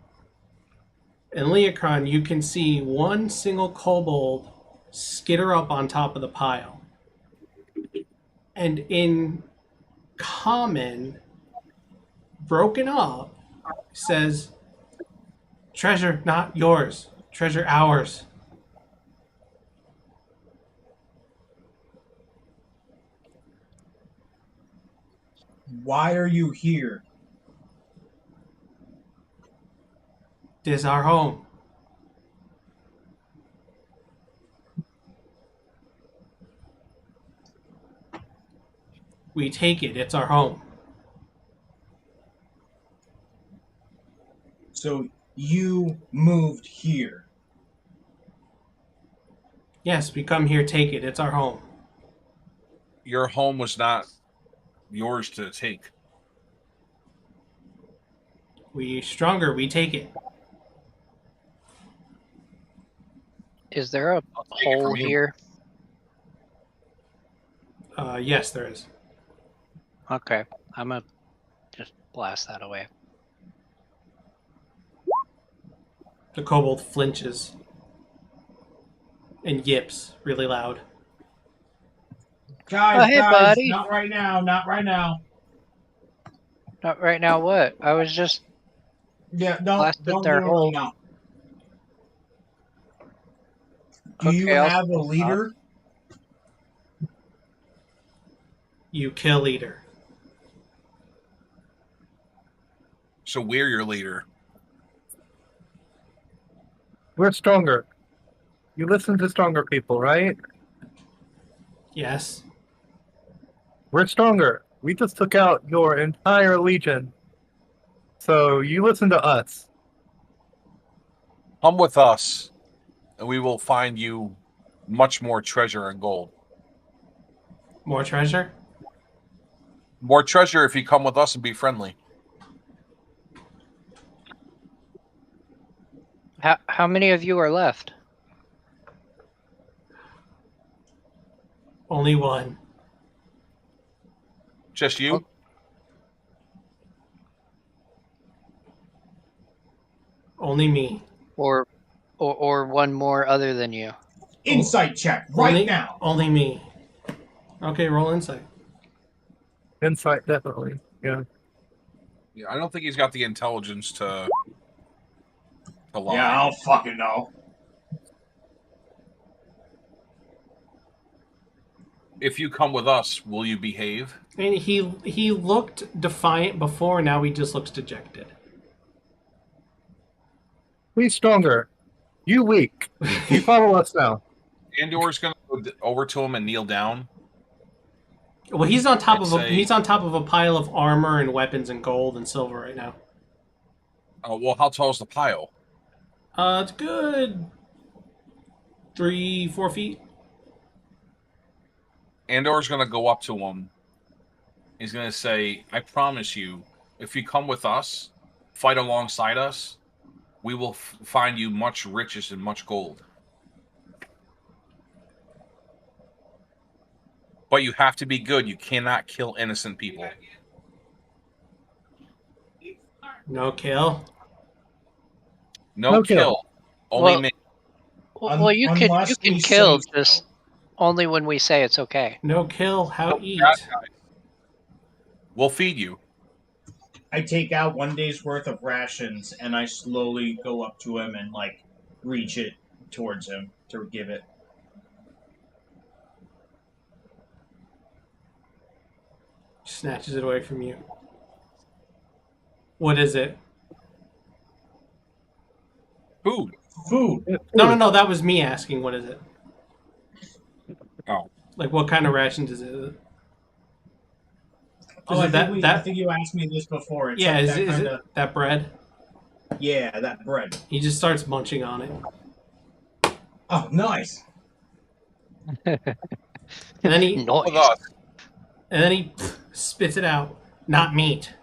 In Leokron, you can see one single kobold skitter up on top of the pile. And in common, broken up, says, "Treasure not yours, treasure ours." Why are you here? This our home. We take it, it's our home. So you moved here. Yes, we come here, take it, it's our home. Your home was not yours to take. We stronger, we take it. Is there a take it hole from you. here? Yes, there is. Okay, I'm gonna just blast that away. The kobold flinches and yips really loud. Guys, Oh, hey, guys, buddy. not right now, not right now. Not right now. What? I was just. Yeah, Blasted don't their do it hole. right now. Do you Okay, I'll have a stop. leader? You kill leader. So we're your leader. We're stronger. You listen to stronger people, right? Yes. We're stronger. We just took out your entire legion. So you listen to us. Come with us, and we will find you much more treasure and gold. More treasure? More treasure if you come with us and be friendly. How many of you are left? Only one. Just you? Oh. Only me. Or one more other than you? Insight check right only, now. Only me. Okay, roll insight. Insight, definitely. Yeah. Yeah, I don't think he's got the intelligence to lie. Yeah, I don't fucking know. If you come with us, will you behave? And he looked defiant before, now he just looks dejected. We stronger. You weak. You follow us now. Andor's going to go over to him and kneel down. Well, he's on top I'd of say- he's on top of a pile of armor and weapons and gold and silver right now. Oh, well, how tall is the pile? It's good 3-4 feet. Andor's going to go up to him. He's going to say, I promise you, if you come with us, fight alongside us, we will find you much riches and much gold. But you have to be good. You cannot kill innocent people. No kill. No kill. kill. Only Well- me. Well, you can Unless we kill say just only when we say it's okay. No kill. How No eat? bad guys. We'll feed you. I take out 1 day's worth of rations and I slowly go up to him and like reach it towards him to give it. Snatches it away from you. What is it? Food. Food. No. That was me asking. What is it? Oh. Like, what kind of rations is it? Oh, Is it I think you asked me this before. It's yeah, like is that it that bread? Yeah, that bread. He just starts munching on it. Oh, nice. And then he Noise. spits it out. Not meat.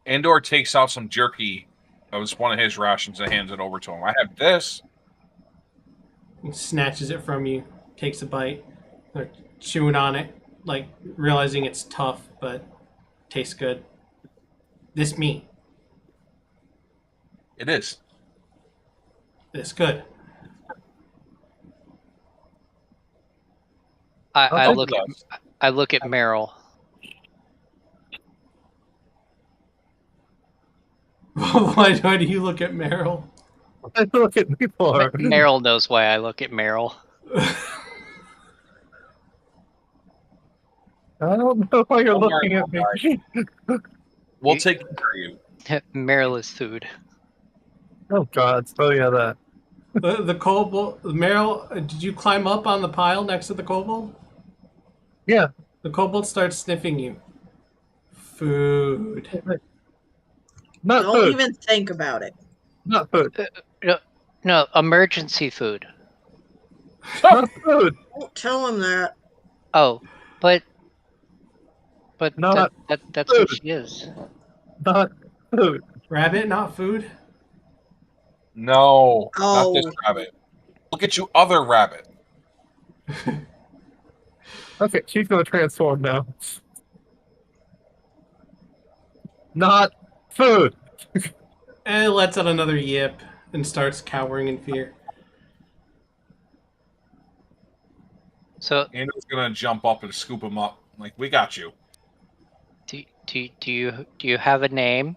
Andor takes out some jerky. That was one of his rations and hands it over to him. I have this. He snatches it from you, takes a bite, they're chewing on it, like realizing it's tough, but tastes good. This meat. It is. It's good. I look at Meryl. Why do you look at Meryl? I look at me for. Meryl knows why I look at Meryl. I don't know why you're Don't worry, looking at me. We'll take care of you. Meryl is food. Oh God! Oh yeah, that. The kobold, Meryl, did you climb up on the pile next to the kobold? Yeah. The kobold starts sniffing you. Food. Not Don't food. even think about it. Not food. No, emergency food. Not food. Don't tell him that. Oh, but Not that's what food. she is. Not food. Rabbit, not food? No, Oh. not this rabbit. Look at you, other rabbit. Okay, she's gonna transform now. Not food. And it lets out another yip and starts cowering in fear. So Andor's gonna jump up and scoop him up. Like, we got you. do you have a name?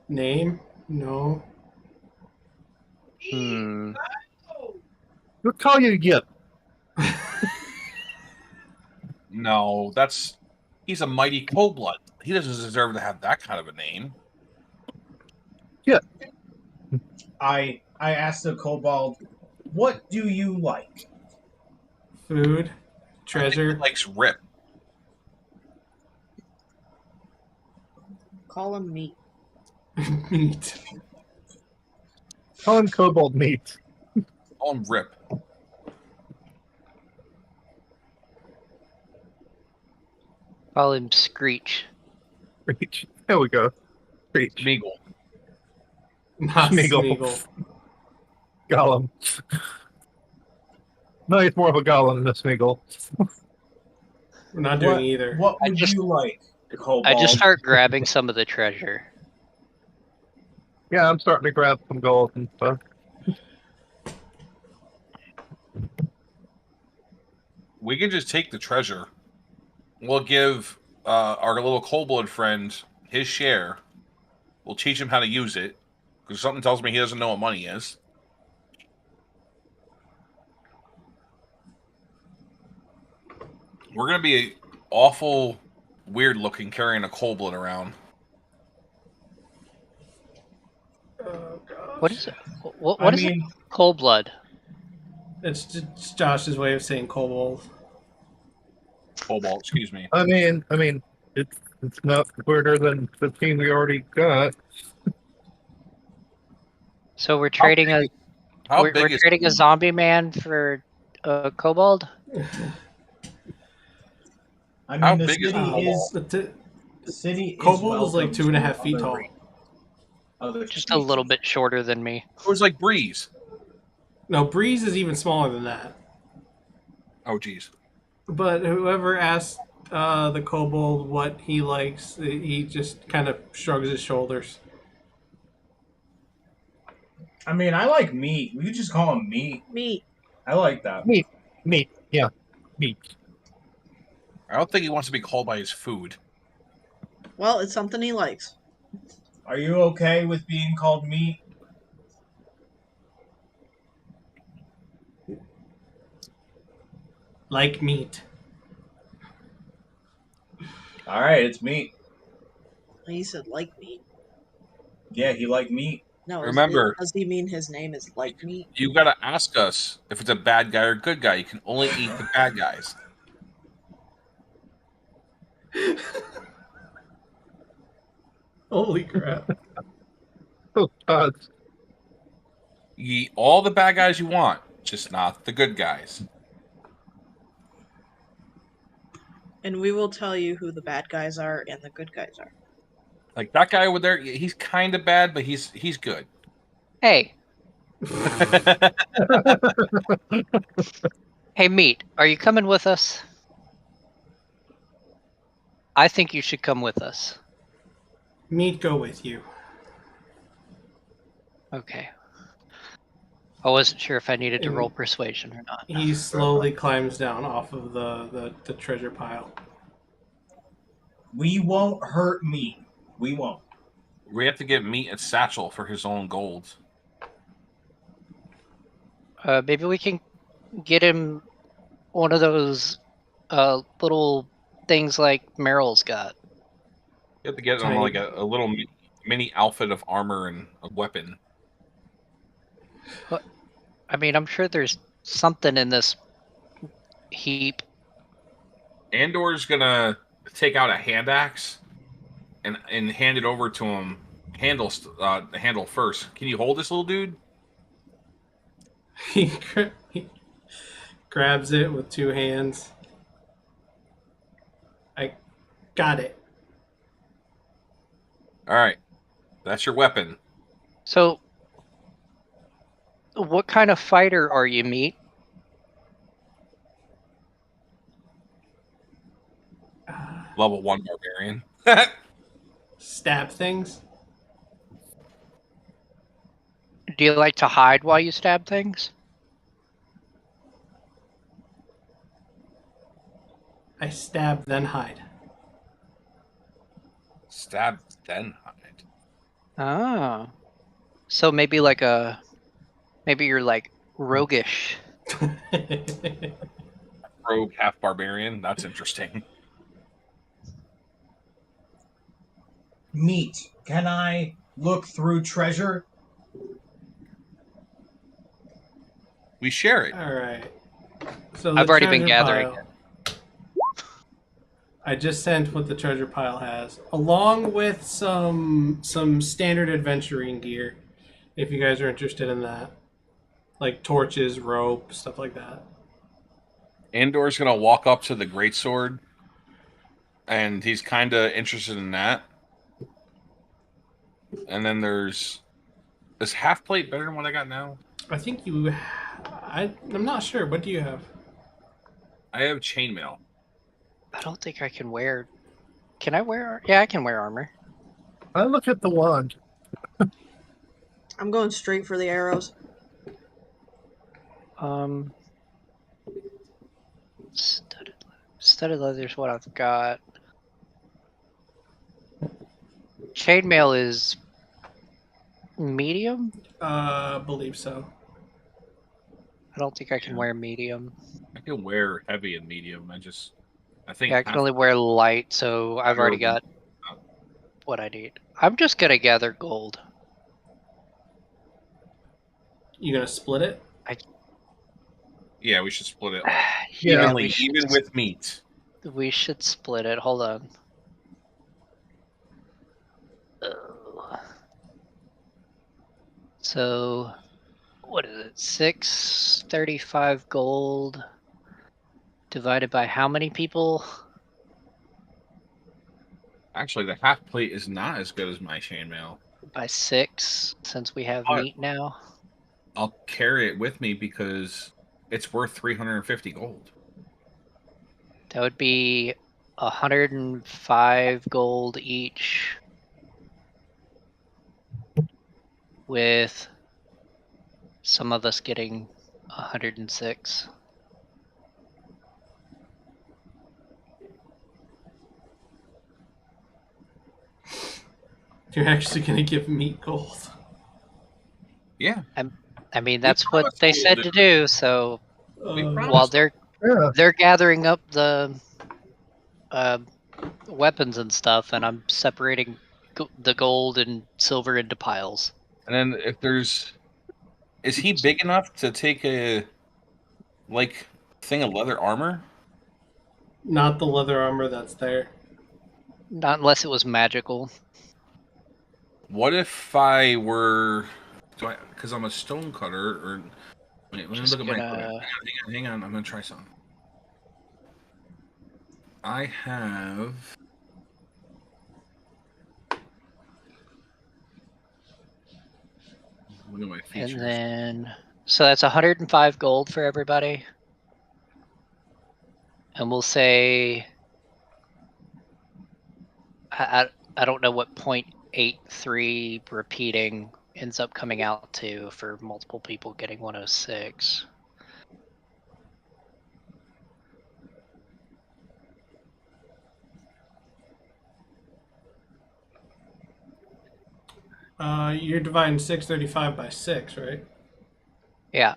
Name? No. Hmm. We'll call you Yip. No, he's a mighty cold-blood. He doesn't deserve to have that kind of a name. I asked the kobold, "What do you like?" Food? I think Treasure? he likes Rip. Call him meat. Meat. Call him kobold meat. Call him Rip. Call him Screech. Reach. There we go. Reach. Smeagol. Not Smeagol. Smeagol. Gollum. No, he's more of a Gollum than a Smeagol. We're not doing either. What I would just- you like, kobold? I just start grabbing some of the treasure. Yeah, I'm starting to grab some gold and stuff. We can just take the treasure. We'll give our little cold-blood friend his share. We'll teach him how to use it. Because something tells me he doesn't know what money is. We're going to be awful weird looking carrying a cold-blood around. Oh, gosh. What is it? What is it? Cold blood. It's just Josh's way of saying kobold. Cobalt, excuse me. I mean, it's not weirder than the team we already got. So we're trading How we're big is trading a zombie man for a kobold. I mean, How the big is city the is The city. is kobold is like welcome 2.5 to feet other tall. other Just a little species. bit shorter than me. It was like Breeze. No, Breeze is even smaller than that. Oh, geez. But whoever asked the kobold what he likes, he just kind of shrugs his shoulders. I mean, I like meat. We could just call him meat. Meat. I like that. Meat. Yeah. Meat. I don't think he wants to be called by his food. Well, it's something he likes. Are you okay with being called meat? Like meat. All right, it's meat. He said like meat. Yeah, he like meat. No, Remember- does he mean his name is like meat? You gotta ask us if it's a bad guy or good guy. You can only eat the bad guys. Holy crap. Oh, God. You eat all the bad guys you want, just not the good guys. And we will tell you who the bad guys are and the good guys are. Like that guy over there, he's kind of bad, but he's good. Hey, hey, Meat, are you coming with us? I think you should come with us. Meat go with you. Okay. I wasn't sure if I needed to roll persuasion or not. He slowly climbs down off of the treasure pile. We won't hurt meat. We won't. We have to give Meat a satchel for his own gold. Maybe we can get him one of those little things like Meryl's got. You have to get him like a little mini outfit of armor and a weapon. I mean, I'm sure there's something in this heap. Andor's gonna take out a hand axe and hand it over to him. The handle first. Can you hold this little dude? He grabs it with two hands. I got it. All right, that's your weapon. So, what kind of fighter are you, Meat? Level 1 barbarian. Stab things. Do you like to hide while you stab things? I stab, then hide. Stab, then hide. Oh. So maybe you're like roguish. Rogue, half barbarian. That's interesting. Meat. Can I look through treasure? We share it. All right. So I've the already been treasure gathering pile- I just sent what the treasure pile has, along with some standard adventuring gear, if you guys are interested in that, like torches, rope, stuff like that. Andor's gonna walk up to the greatsword, and he's kind of interested in that. And then is half plate better than what I got now? I think you. I'm not sure. What do you have? I have chainmail. I don't think I can wear. Can I wear? Yeah, I can wear armor. I look at the wand. I'm going straight for the arrows. Studded leather's what I've got. Chainmail is medium. Believe so. I don't think I can wear medium. I can wear heavy and medium. I think Yeah, I can only wear light, so I've already got what I need. I'm just gonna gather gold. You gonna split it? Yeah, we should split it Yeah, evenly, even with meat. We should split it. Hold on. Oh. So, what is it? 635 gold divided by how many people? Actually, the half plate is not as good as my chainmail. By 6, since we have Oh. meat now. I'll carry it with me because it's worth 350 gold. That would be 105 gold each. With some of us getting 106. You're actually gonna give meat gold. Yeah. I mean, that's what promised they we'll said do to it. do. So We Uh, while promised. they're gathering up the weapons and stuff, and I'm separating the gold and silver into piles. And then if there's, is he big enough to take a thing of leather armor? not the leather armor that's there. Not unless it was magical. What if I were, because I'm a stone cutter, or wait, let me Just look at my gonna- equipment. Hang on, I'm gonna try something. I have. Look at my features. And then, so that's 105 gold for everybody. And we'll say, I don't know what 0.83 repeating ends up coming out to for multiple people getting 106. You're dividing 635 by 6, right? Yeah.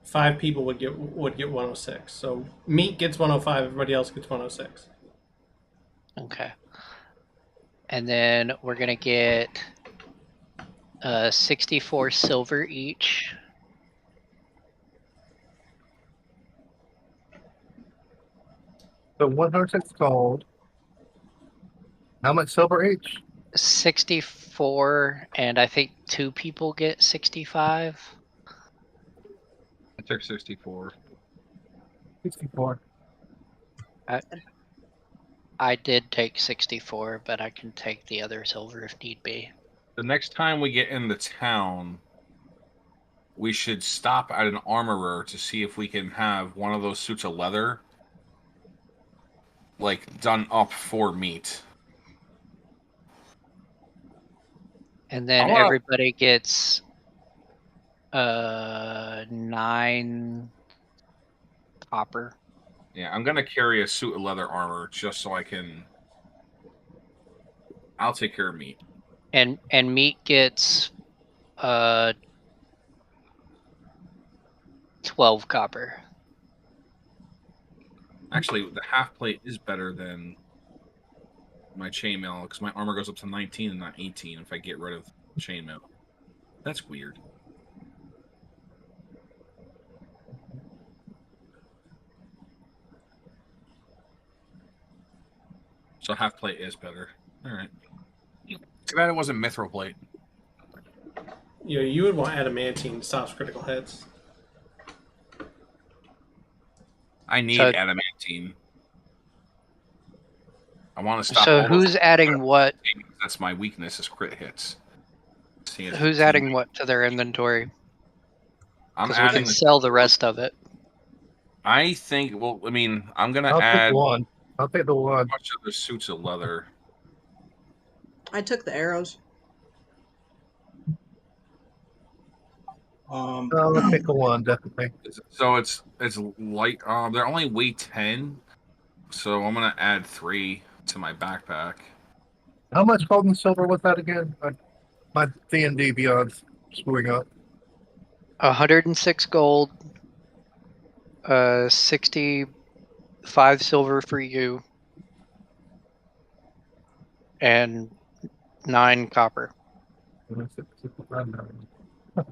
5 people would get 106. So meat gets 105. Everybody else gets 106. Okay. And then we're gonna get 64 silver each. So 106 gold. How much silver each? 64, and I think 2 people get 65. I took 64. 64. I did take 64, but I can take the other silver if need be. The next time we get into town, we should stop at an armorer to see if we can have one of those suits of leather, done up for meat. And then I wanna- everybody gets 9 copper. Yeah, I'm gonna carry a suit of leather armor just so I can. I'll take care of meat. And meat gets 12 copper. Actually, the half plate is better than my chainmail because my armor goes up to 19 and not 18 if I get rid of chainmail. That's weird. So half plate is better. All right. Too bad it wasn't mithril plate. You would want adamantine to stop critical hits. I need So- adamantine. I want to stop. So all who's those adding what? That's my weakness is crit hits. Who's adding what to their inventory? I'm Because we adding. can sell the rest of it. I think. Well, I mean, I'm gonna I'll add take one. I'll take the a one. bunch of the suits of leather. I took the arrows. I'll take the one, definitely. So it's light. They're only weight 10, so I'm gonna add 3 to my backpack. How much gold and silver was that again? My D&D Beyond's screwing up. 106 gold, 65 silver for you, and 9 copper. Oh,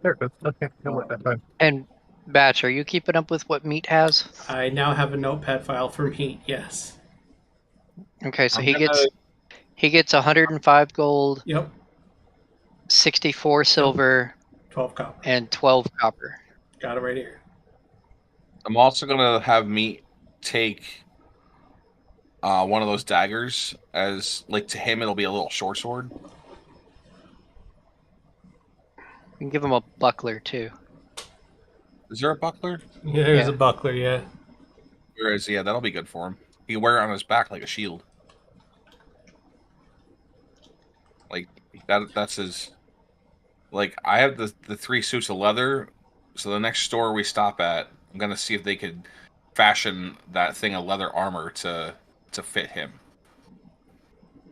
there it goes. Okay, no more that time. And Batch, are you keeping up with what meat has? I now have a notepad file for meat. Yes. Okay, so I'm he gonna- gets 105 gold, Yep. 64 silver, 12 copper. and 12 copper. Got it right here. I'm also gonna have meat take one of those daggers as to him it'll be a little short sword. You can give him a buckler too. Is there a buckler? Yeah, there's Yeah. a buckler. Yeah. Whereas, yeah, that'll be good for him. He can wear it on his back like a shield. That's his. I have the 3 suits of leather. So the next store we stop at, I'm gonna see if they could fashion that thing of leather armor to fit him.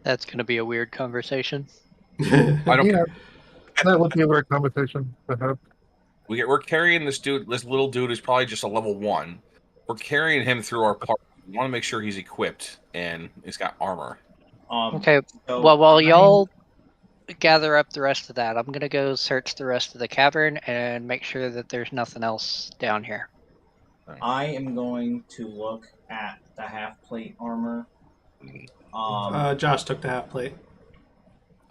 That's going to be a weird conversation. I don't Yeah, care. that would be a weird conversation to have. We're carrying this little dude who's probably just a level 1. We're carrying him through our party. We want to make sure he's equipped and he's got armor. Okay. So Well, while I'm- y'all gather up the rest of that, I'm gonna go search the rest of the cavern and make sure that there's nothing else down here. I am going to look at the half plate armor. Josh took the half plate.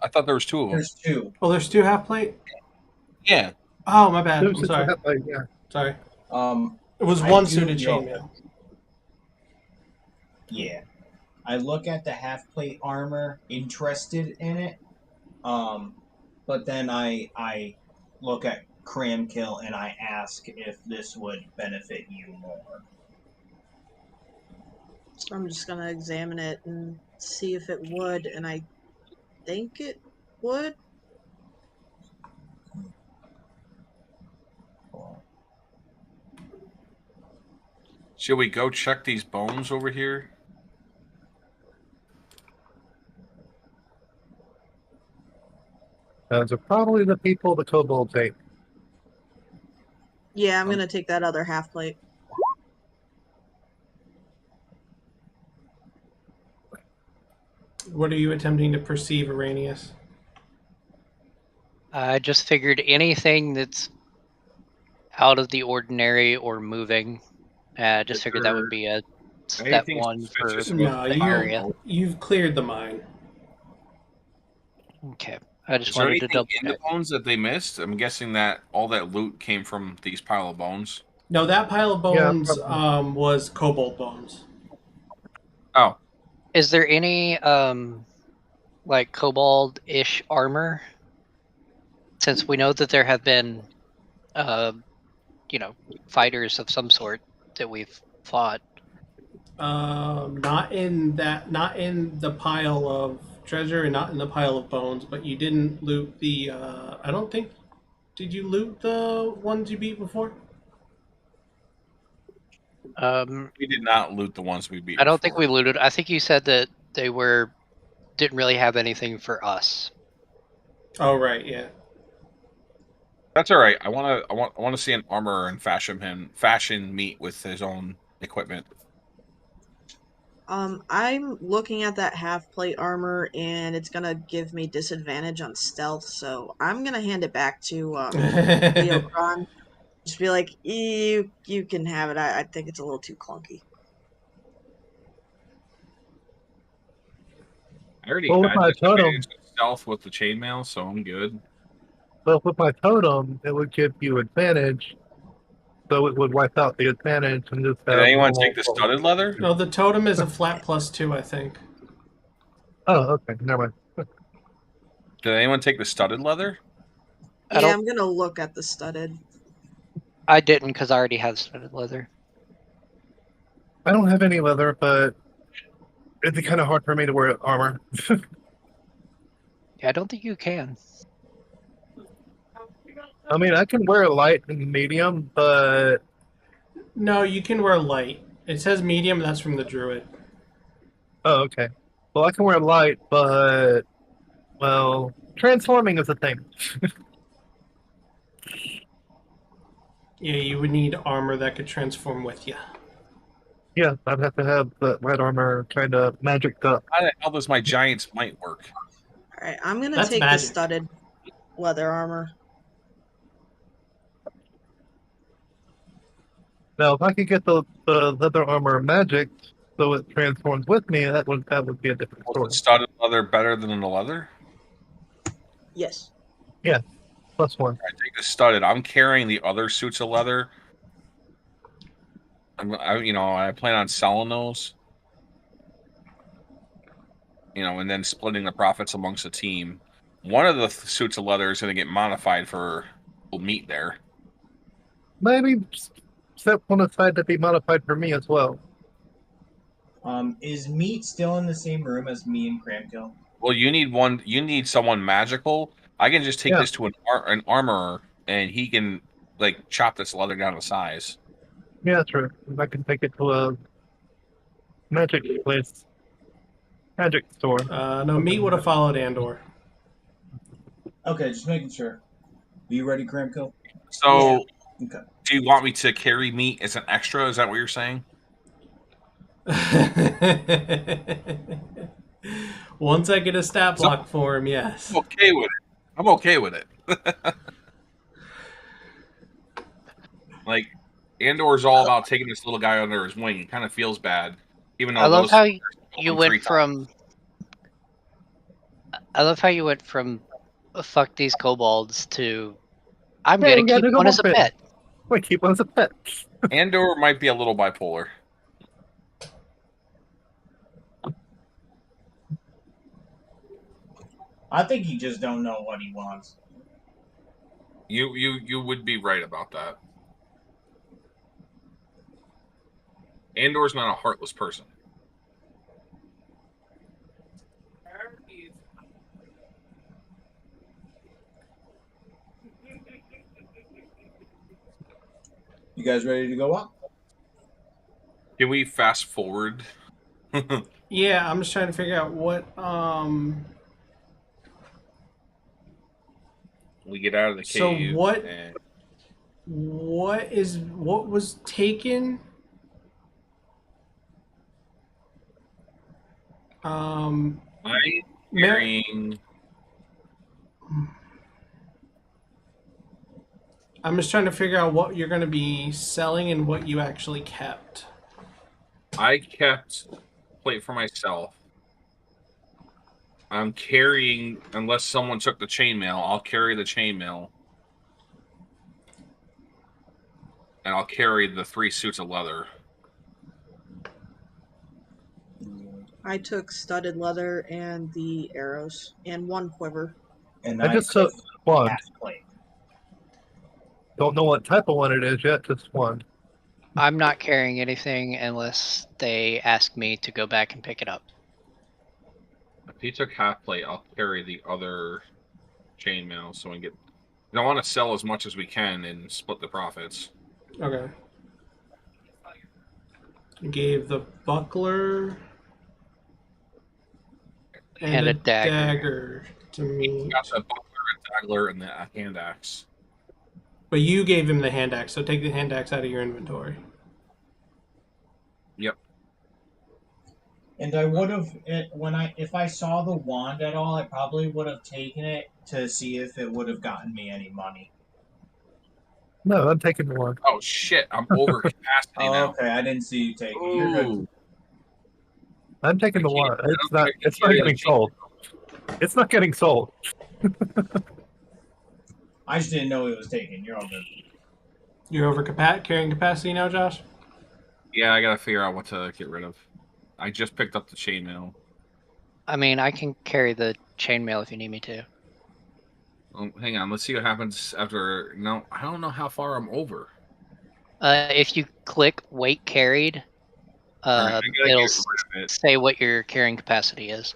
I thought there was 2 of them. There's 2. Oh, there's 2 half plate? Yeah. Oh, my bad. Two I'm suits sorry. would have, like, yeah. Sorry. It I was one do suited know- chainmail. Yeah. I look at the half plate armor, interested in it. But then I look at Kramkyl and I ask if this would benefit you more. So I'm just gonna examine it and see if it would, and I think it would. Should we go check these bones over here? Those are probably the people the kobolds ate. Yeah, I'm gonna take that other half plate. What are you attempting to perceive, Araneus? I just figured anything that's out of the ordinary or moving. Just Is figured that there would be a step anything 1 for suspicious No, the area. you've cleared the mine. Okay. I just Is there wanted to anything double in the check. bones that they missed? I'm guessing that all that loot came from these pile of bones. No, that pile of Yeah, bones probably. was kobold bones. Oh, Is there any like kobold-ish armor? Since we know that there have been fighters of some sort that we've fought. Not in the pile of treasure and not in the pile of bones, but you didn't loot the I don't think, did you loot the ones you beat before? we did not loot the ones we beat. I don't think before. we looted. I think you said that they didn't really have anything for us. Oh right, yeah. That's all right. I want to see an armorer and fashion meat with his own equipment. I'm looking at that half plate armor, and it's gonna give me disadvantage on stealth, so I'm gonna hand it back to Leokron. Just be like, you can have it. I think it's a little too clunky. I already Well, with had my disadvantage with stealth with the chainmail, so I'm good. But with my totem, it would give you advantage, so it would wipe out the advantage and just Did have anyone normal take the roll. studded leather? No, the totem is a flat +2, I think. Oh, okay, never mind. Did anyone take the studded leather? I Yeah, don't- I'm gonna look at the studded. I didn't because I already had studded leather. I don't have any leather, but it'd be kind of hard for me to wear armor. Yeah, I don't think you can. I mean, I can wear light and medium, but No, you can wear light. It says medium, that's from the druid. oh, okay. Well, I can wear light, but well, transforming is a thing. Yeah, you would need armor that could transform with you. Yeah, I'd have to have the red armor kind of magicked up. How the hell does my giant's might work? Alright, I'm gonna That's take magic. the studded leather armor. Now, if I could get the leather armor magic so it transforms with me, that would be a different story. Was the studded leather better than the leather? Yes. +1. I take the studded. I'm carrying the other suits of leather. I plan on selling those. And then splitting the profits amongst the team. One of the suits of leather is going to get modified for meat there. Maybe set one aside to be modified for me as well. Is meat still in the same room as me and Kramkyl? Well, you need one. You need someone magical. I can just take Yeah. this to an armorer, and he can chop this leather down to size. Yeah, true. I can take it to a magic place. Magic store. No, meat would have followed Andor. Okay, just making sure. Are you ready, Kramkyl? So, Okay. do you want me to carry meat as an extra? Is that what you're saying? Once I get a stat block for him, yes. I'm okay with it. I'm okay with it. Like, Andor's all about taking this little guy under his wing. It kind of feels bad, even though I love those how fuckers killed you him went 3 times. from. I love how you went from fuck these kobolds to I'm Hey, gonna we got keep a one double as a pet. pet. We keep one as a pet. Andor might be a little bipolar. I think he just don't know what he wants. You would be right about that. Andor's not a heartless person. You guys ready to go up? Can we fast forward? Yeah, I'm just trying to figure out what We get out of the So cave. what- And what was taken? I'm Mer- carrying. I'm just trying to figure out what you're going to be selling and what you actually kept. I kept plate for myself. I'm carrying, unless someone took the chainmail, I'll carry the chainmail. And I'll carry the 3 suits of leather. I took studded leather and the arrows and 1 quiver. And I just took one. half plate. Don't know what type of one it is yet. Just one. I'm not carrying anything unless they ask me to go back and pick it up. If he took half plate, I'll carry the other chainmail so we can get. I want to sell as much as we can and split the profits. Okay. Gave the buckler And a dagger. to me. Got the buckler and dagger and the hand axe. But you gave him the hand axe, so take the hand axe out of your inventory. Yep. And I would have if I saw the wand at all, I probably would have taken it to see if it would have gotten me any money. No, I'm taking one. Oh shit! I'm over capacity Oh, now. okay. I didn't see you take it. You're good. Ooh. I'm taking the I one. can't- It's I don't not. think I can It's not carry the getting chainmail. sold. It's not getting sold. I just didn't know it was taken. You're all good. You're over carrying capacity now, Josh? Yeah, I gotta figure out what to get rid of. I just picked up the chainmail. I mean, I can carry the chainmail if you need me to. Oh, hang on, let's see what happens after. No, I don't know how far I'm over. If you click weight carried, Alright, I gotta it'll get rid of it. say what your carrying capacity is.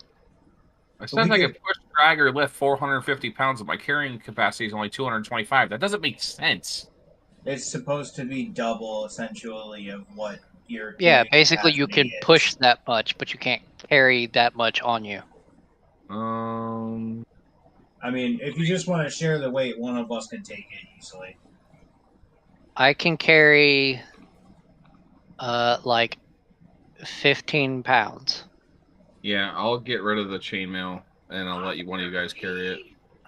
It says I can push, drag, or lift 450 pounds, but my carrying capacity is only 225. That doesn't make sense. It's supposed to be double, essentially, of what your Yeah, carrying basically you can capacity is. push that much, but you can't carry that much on you. I mean, if you just want to share the weight, one of us can take it easily. I can carry like 15 pounds. Yeah, I'll get rid of the chainmail, and I'll let one of you guys carry it.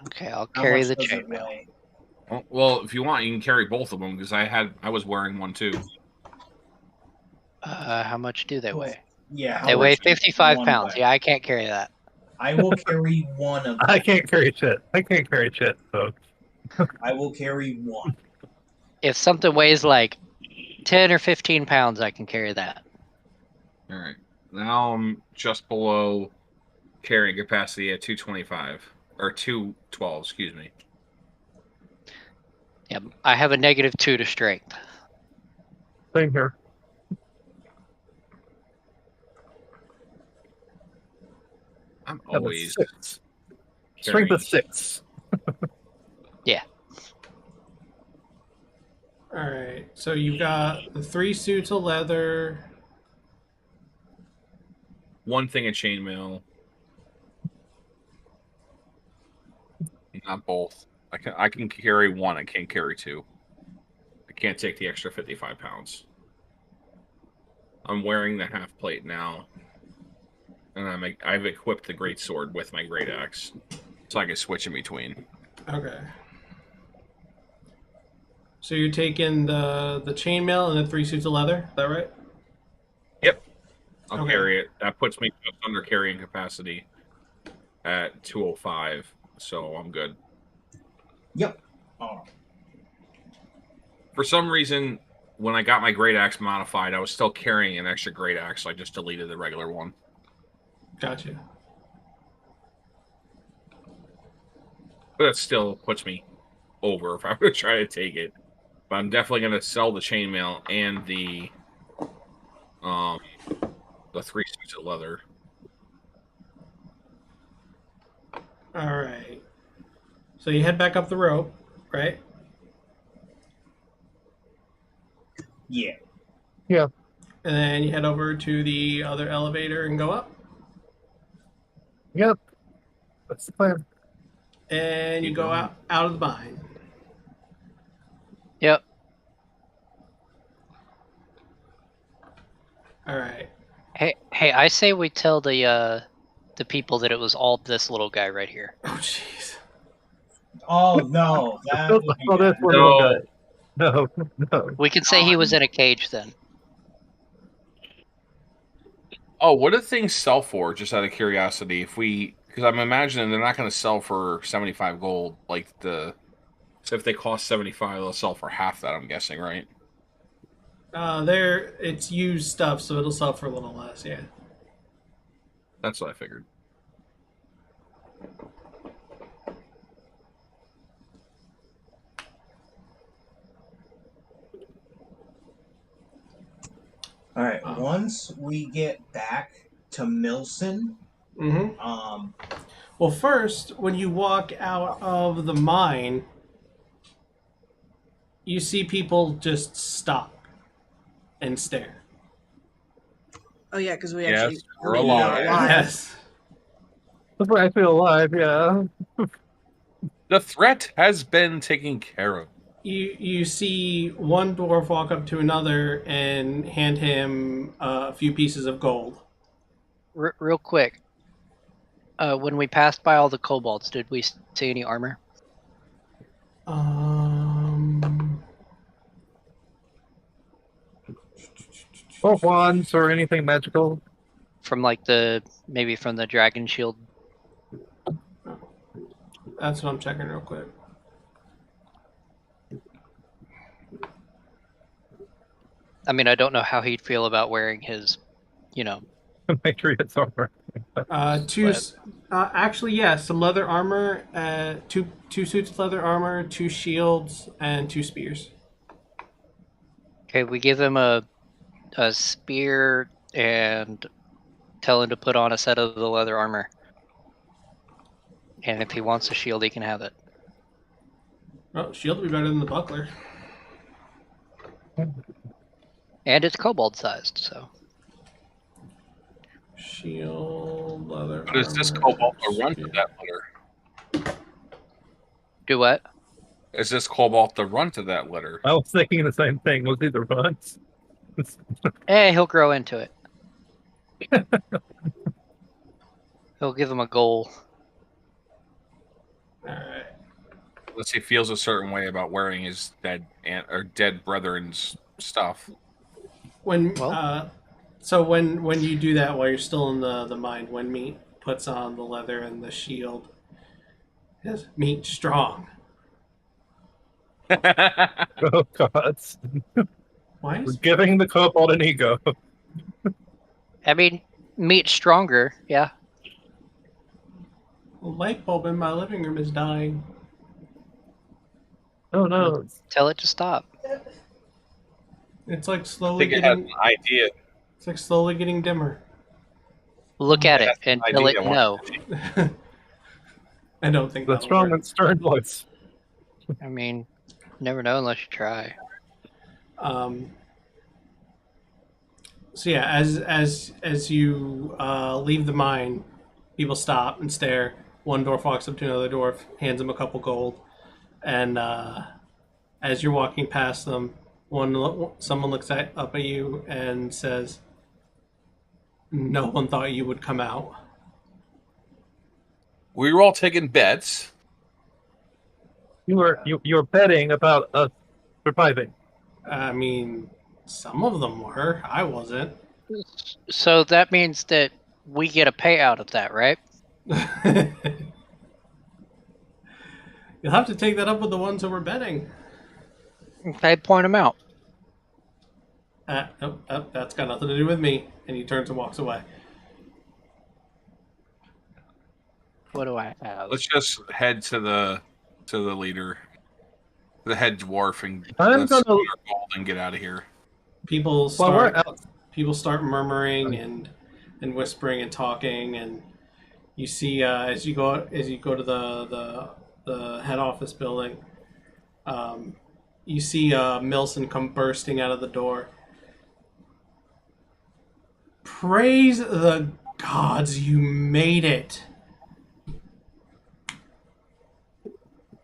Okay, I'll How carry much the does it chainmail. weigh? Well, if you want, you can carry both of them because I was wearing one too. How much do they weigh? Yeah, how They weigh much does 55 one pounds. weigh? Yeah, I can't carry that. I will carry one of them. I can't carry shit. I can't carry shit. So I will carry one. If something weighs like 10 or 15 pounds, I can carry that. All right, now I'm just below carrying capacity at 225 or 212. Excuse me. Yep, I have a -2 to strength. same here. I'm I have a always 6. Strength carrying. of 6. Alright, so you've got the 3 suits of leather. One thing of chainmail. not both. I can carry one. I can't carry two. I can't take the extra 55 pounds. I'm wearing the half plate now, and I've equipped the great sword with my great axe, so I can switch in between. Okay. So you're taking the chainmail and the 3 suits of leather. Is that right? Yep. I'll Okay. carry it. That puts me just under carrying capacity at 205, so I'm good. Yep. Oh. For some reason, when I got my great axe modified, I was still carrying an extra great axe, so I just deleted the regular one. Gotcha. But that still puts me over if I were to try to take it. But I'm definitely going to sell the chainmail and the 3 suits of leather. All right. So you head back up the rope, right? Yeah. Yeah. And then you head over to the other elevator and go up. Yep. That's the plan. And you Keep go going. out of the mine. Yep. All right. Hey, I say we tell the people that it was all this little guy right here. Oh, jeez. Oh no, that would be Oh, that's bad. one little guy. No, no. We can say he was in a cage then. Oh, what do things sell for, just out of curiosity? Because I'm imagining they're not going to sell for 75 gold. So if they cost 75, they'll sell for half that, I'm guessing, right? It's used stuff, so it'll sell for a little less, yeah. That's what I figured. All right. Once we get back to Millson, Mm-hmm. Well, first, when you walk out of the mine, you see people just stop and stare. Oh yeah, because we Yes, actually we're made it alive. Yes. That's why I feel alive, yeah. The threat has been taken care of. You see one dwarf walk up to another and hand him a few pieces of gold. Real quick. When we passed by all the kobolds, did we see any armor? Or wands or anything magical. From maybe from the dragon shield? That's what I'm checking real quick. I mean, I don't know how he'd feel about wearing his, Patriots armor. Actually, yeah, some leather armor, two suits of leather armor, 2 shields, and 2 spears. Okay, we give him a spear and tell him to put on a set of the leather armor. And if he wants a shield, he can have it. Well, shield would be better than the buckler. And it's kobold sized, so. Shield, leather. But is this armor, cobalt the run to spear. that letter? Do what? Is this cobalt the run to that letter? I was thinking the same thing. Was he the runs? Hey, he'll grow into it. He'll give him a goal. Alright. Unless he feels a certain way about wearing his dead brethren's stuff. When you do that while you're still in the mine, when Meat puts on the leather and the shield, he says, "Meat strong." Oh, God. Why We're is giving the kobold an ego. I mean, meat stronger, yeah. the light bulb in my living room is dying? Oh, no. Tell it to stop. It's like I slowly think it has getting. an idea. It's like slowly getting dimmer. Look at it That's and an tell it idea. no. I don't think The that'll strong work. and stern voice. I mean, never know unless you try. So yeah, as you leave the mine, people stop and stare, One dwarf walks up to another dwarf, hands him a couple gold, and as you're walking past them, someone looks up at you and says, "No one thought you would come out." We were all taking bets. You were betting about us surviving. I mean, some of them were. I wasn't. So that means that we get a payout of that, right? You'll have to take that up with the ones who were betting. Okay, point them out. That's got nothing to do with me. And he turns and walks away. What do I have? Let's just head to the leader, the head dwarf, and I'm let's gonna- get our gold and get out of here. People Well, we're start out. murmuring and whispering and talking, and you see as you go to the head office building, you see Millson come bursting out of the door. Praise the gods, you made it.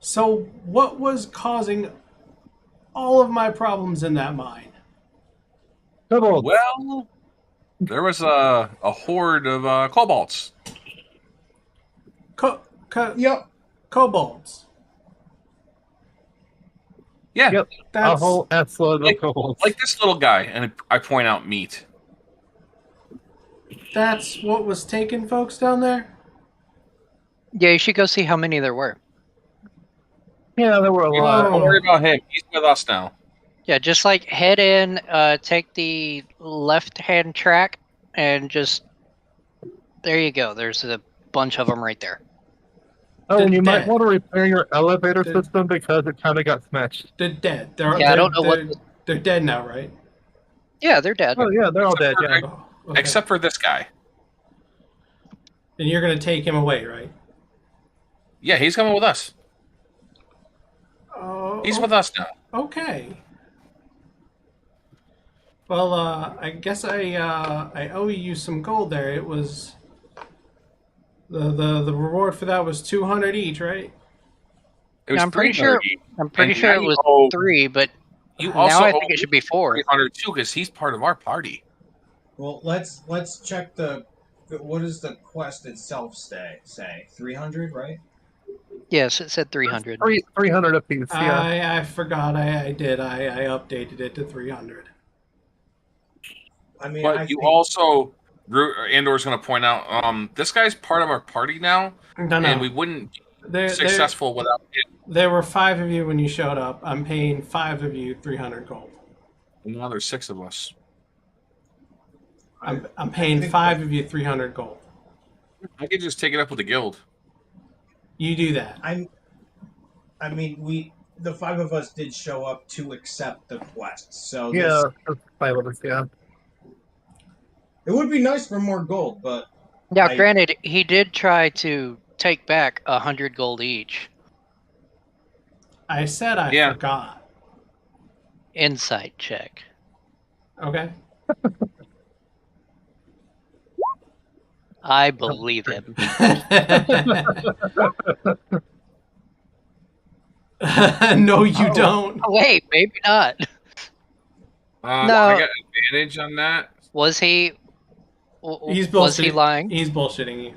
So what was causing all of my problems in that mine? Kobolds. Well, there was a horde of kobolds. Yep. Kobolds. Yeah, Yep. A That's whole assload of kobolds. like this little guy, and I point out meat. that's what was taking folks down there? Yeah, you should go see how many there were. Yeah, there were a lot. Don't worry about him. He's with us now. Yeah, just like head in, take the left-hand track, and just there you go. There's a bunch of them right there. Oh, and you They're might dead. want to repair your elevator They're- system because it kind of got smashed. They're dead. Yeah, I don't know what they're dead now, right? Yeah, they're dead. Oh yeah, they're all dead. Yeah. Oh, okay. Except for this guy. And you're gonna take him away, right? Yeah, he's coming with us. Oh, He's with us now. Okay. Well, I guess I owe you some gold there. It was the reward for that was 200 each, right? It was I'm pretty sure. 330. I'm pretty And sure now it you was owe- 3, but You now also I owe think it should be 4. 300 too, because he's part of our party. Well, let's check what does the quest itself say? 300, right? Yes, it said 300. 300 apiece. Yeah. I forgot. I did. I updated it to 300. I mean, But I you think, also, Andor's going to point out, this guy's part of our party now, No, and we no. wouldn't be There successful without him. there were 5 of you when you showed up. I'm paying 5 of you 300 gold. And now there's 6 of us. I'm paying think 5 of you 300 gold. I could just take it up with the guild. You do that. I mean, the 5 of us did show up to accept the quest, so Yeah, that's 5 of us. Yeah. it would be nice for more gold, but Now, I- granted, he did try to take back 100 gold each. I said I Yeah. forgot. Insight check. Okay. I believe him. No, you Oh. don't. Wait, maybe not. No. I got advantage on that. Was he? He's bullshitting. Was he lying? He's bullshitting you.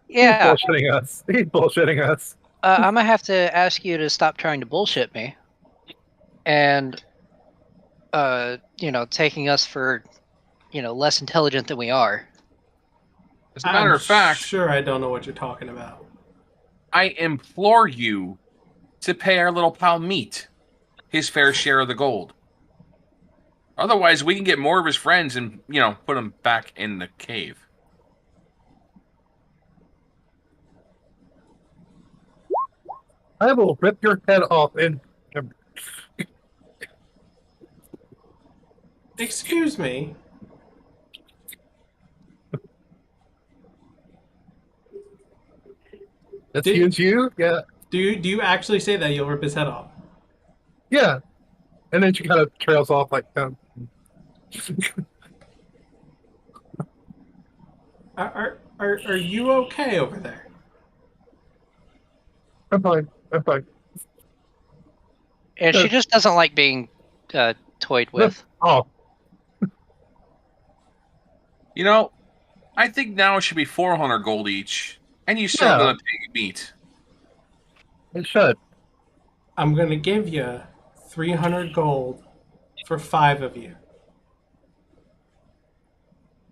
Yeah. He's bullshitting us. He's bullshitting us. I'm gonna have to ask you to stop trying to bullshit me, and taking us for, less intelligent than we are. As a matter I'm of fact, sure I don't know what you're talking about. I implore you to pay our little pal Meat his fair share of the gold. Otherwise, we can get more of his friends and, put him back in the cave. I will rip your head off and Excuse me. excuse you. Yeah. Do you actually say that you'll rip his head off? Yeah. And then she kind of trails off like Are you okay over there? I'm fine. I'm fine. And she just doesn't like being toyed with. Oh, You know, I think now it should be 400 gold each, and you're still Yeah. gonna take meat. it should. I'm gonna give you 300 gold for 5 of you.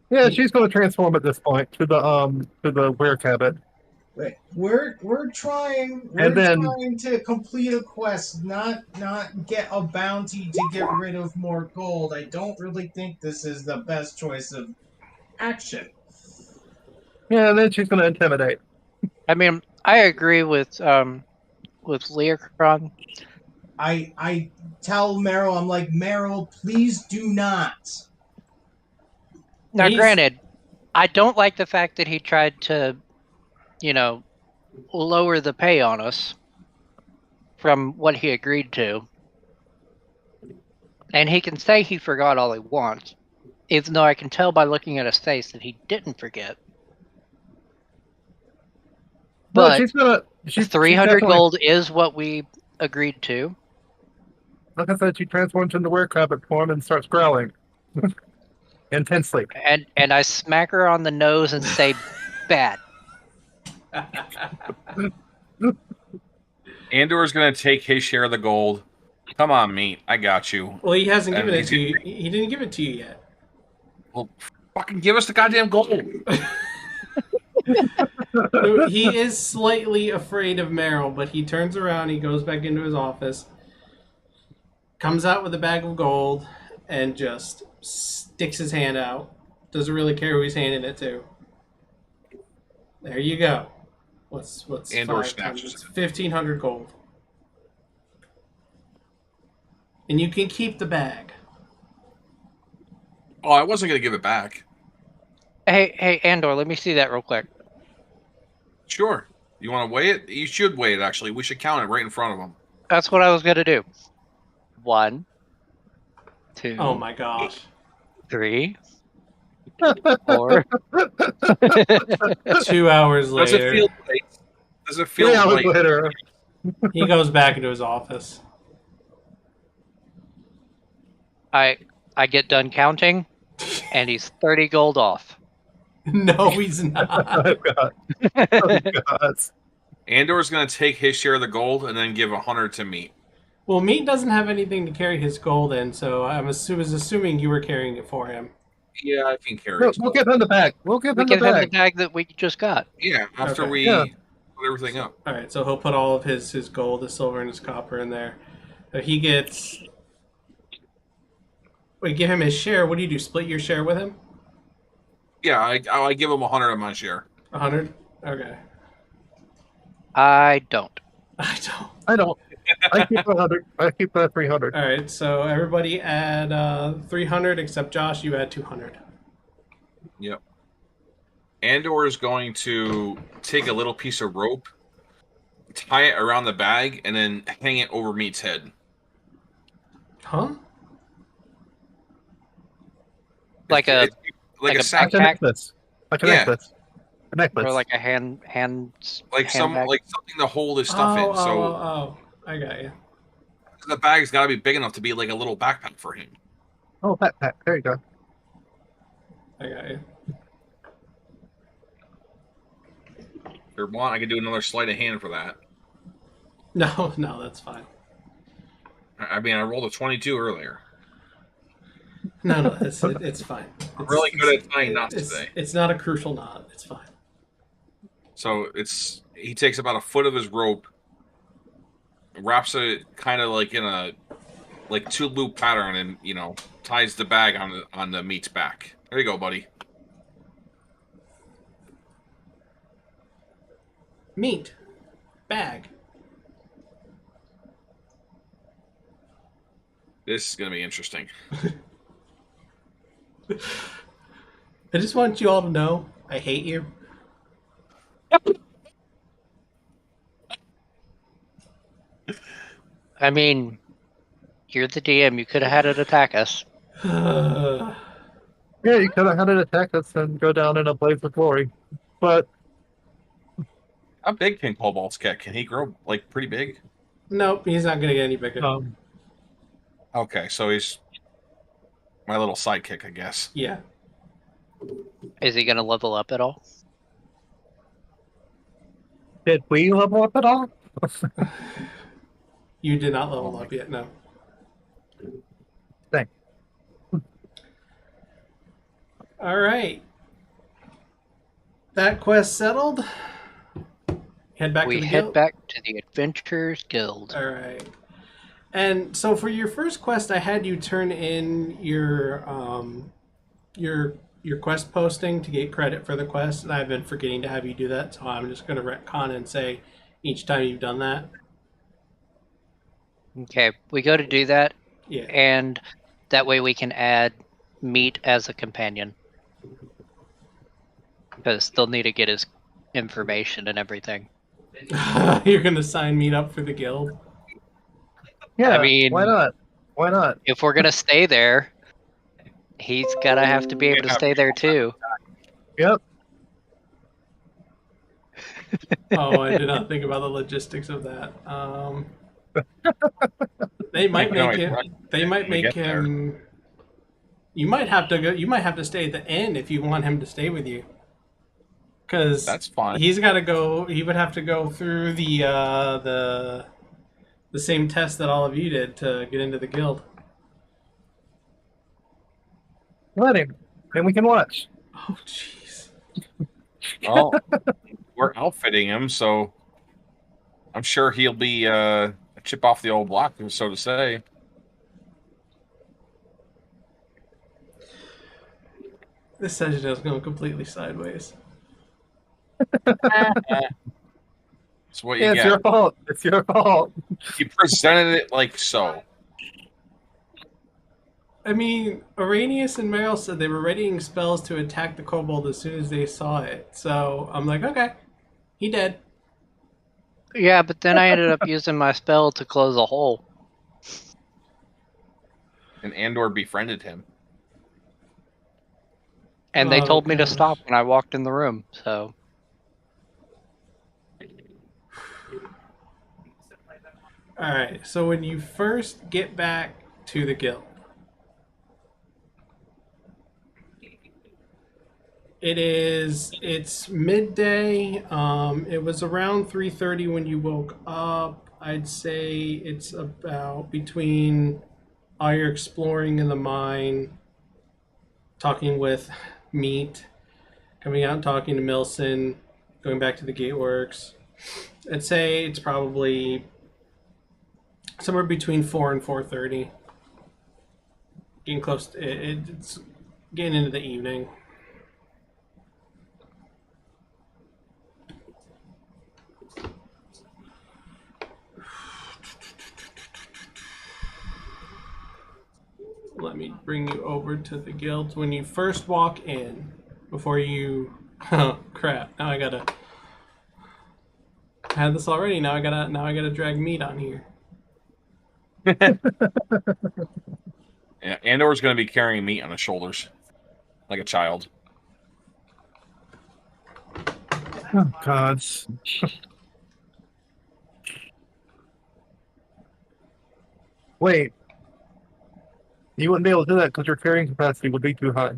Yeah, she's going to transform at this point to the werecabbit. Wait, we're trying And then- trying to complete a quest, not get a bounty to get rid of more gold. I don't really think this is the best choice of action. Yeah, and then she's going to intimidate. I mean, I agree with Leokron. I tell Meryl, I'm like, Meryl, please do not. Now, He's- granted, I don't like the fact that he tried to, lower the pay on us from what he agreed to. And he can say he forgot all he wants, even though I can tell by looking at his face that he didn't forget. No, But she's going to. She's 300 definitely- gold is what we agreed to. Like I said, she transforms into werecabbit form and starts growling intensely. And I smack her on the nose and say, bad. Andor's gonna take his share of the gold. Come on, meat. I got you. Well, he hasn't And given it he's to you. He didn't give it to you yet. Well, fucking give us the goddamn gold. He is slightly afraid of Meryl, but he turns around, he goes back into his office, comes out with a bag of gold, and just sticks his hand out. Doesn't really care who he's handing it to. There you go. What's Andor 5 snatches times? it. 1,500 gold. And you can keep the bag. Oh, I wasn't gonna give it back. Hey, Andor, let me see that real quick. Sure. You want to weigh it? You should weigh it. Actually, we should count it right in front of him. That's what I was going to do. 1, 2, Oh my gosh. 3, 4. 2 hours Does it later, feel? Does it feel 3 hours like? later. he goes back into his office. I get done counting, and he's 30 gold off. No, he's not. Oh, God. Oh, God. Andor's gonna take his share of the gold and then give 100 to meat. Well, Meat doesn't have anything to carry his gold in, so I was assuming you were carrying it for him. Yeah, I can carry No, it. we'll give him the bag. We'll give We him the give him the bag. bag that we just got. Yeah, after Okay. we Yeah. put everything up. All right, so he'll put all of his gold, his silver, and his copper in there. So he gets. Wait, give him his share. What do you do? Split your share with him? Yeah, I give him 100 of my share. 100? Okay. I don't. I don't. I don't. I keep 100. I keep that 300. All right, so everybody add 300 except Josh. You add 200. Yep. Andor is going to take a little piece of rope, tie it around the bag, and then hang it over Meat's head. Huh? Like a It's like like a a sack, Like a necklace. Like a Yeah. necklace. A necklace. or like a hand like handbag. something to hold his stuff in. So oh, I got you. the bag's got to be big enough to be like a little backpack for him. Oh, backpack. There you go. I got you. If you want, I can do another sleight of hand for that. No, that's fine. I mean, I rolled a 22 earlier. No, it's fine. I'm really good at tying knots it's, today. It's not a crucial knot. It's fine. So he takes about a foot of his rope, wraps it kind of like in a like 2-loop pattern, and ties the bag on the Meat's back. There you go, buddy. Meat. Bag. This is gonna be interesting. I just want you all to know I hate you. I mean, you're the DM. You could have had it attack us. Yeah, you could have had it attack us and go down in a blaze of glory. But How big can kobolds get? Can he grow like pretty big? Nope, he's not gonna get any bigger. Okay, so he's my little sidekick, I guess. Yeah. Is he gonna level up at all? Did we level up at all? You did not level up yet, no. Thanks. All right. That quest settled. Head back We to the head guild. back to the Adventurers Guild. All right. And so for your first quest, I had you turn in your quest posting to get credit for the quest, and I've been forgetting to have you do that, so I'm just going to retcon and say each time you've done that. Okay, we go to do that, Yeah. and that way we can add Meat as a companion. Because they'll need to get his information and everything. You're going to sign Meat up for the guild? Yeah, I mean- why not? Why not? If we're gonna stay there, he's gotta have to be able to stay there too. Yep. Oh, I did not think about the logistics of that. They might make him. They might make him. You might have to go. You might have to stay at the end if you want him to stay with you. Because That's fine. he's got to go. He would have to go through the same test that all of you did to get into the guild. Let him. And we can watch. Oh, jeez. Well, we're outfitting him, so I'm sure he'll be a chip off the old block, so to say. This session is going completely sideways. It's what you It's get. your fault. It's your fault. You presented it like so. I mean, Araneus and Meryl said they were readying spells to attack the kobold as soon as they saw it. So I'm like, okay, he dead. Yeah, but then I ended up using my spell to close a hole. And Andor befriended him. And they Oh, told me to gosh. stop when I walked in the room, so... Alright, so when you first get back to the guild, it's midday. It was around 3:30 when you woke up. I'd say it's about between all your exploring in the mine, talking with Meat, coming out and talking to Millson, going back to the gateworks. I'd say it's probably somewhere between 4 and 4:30. Getting close to it's getting into the evening. Let me bring you over to the guild. When you first walk in, before you... Oh, crap. Now I gotta... I had this already. Now I gotta drag Meat on here. Yeah, Andor's going to be carrying meat on his shoulders, like a child. Oh, God. Wait. You wouldn't be able to do that because your carrying capacity would be too high.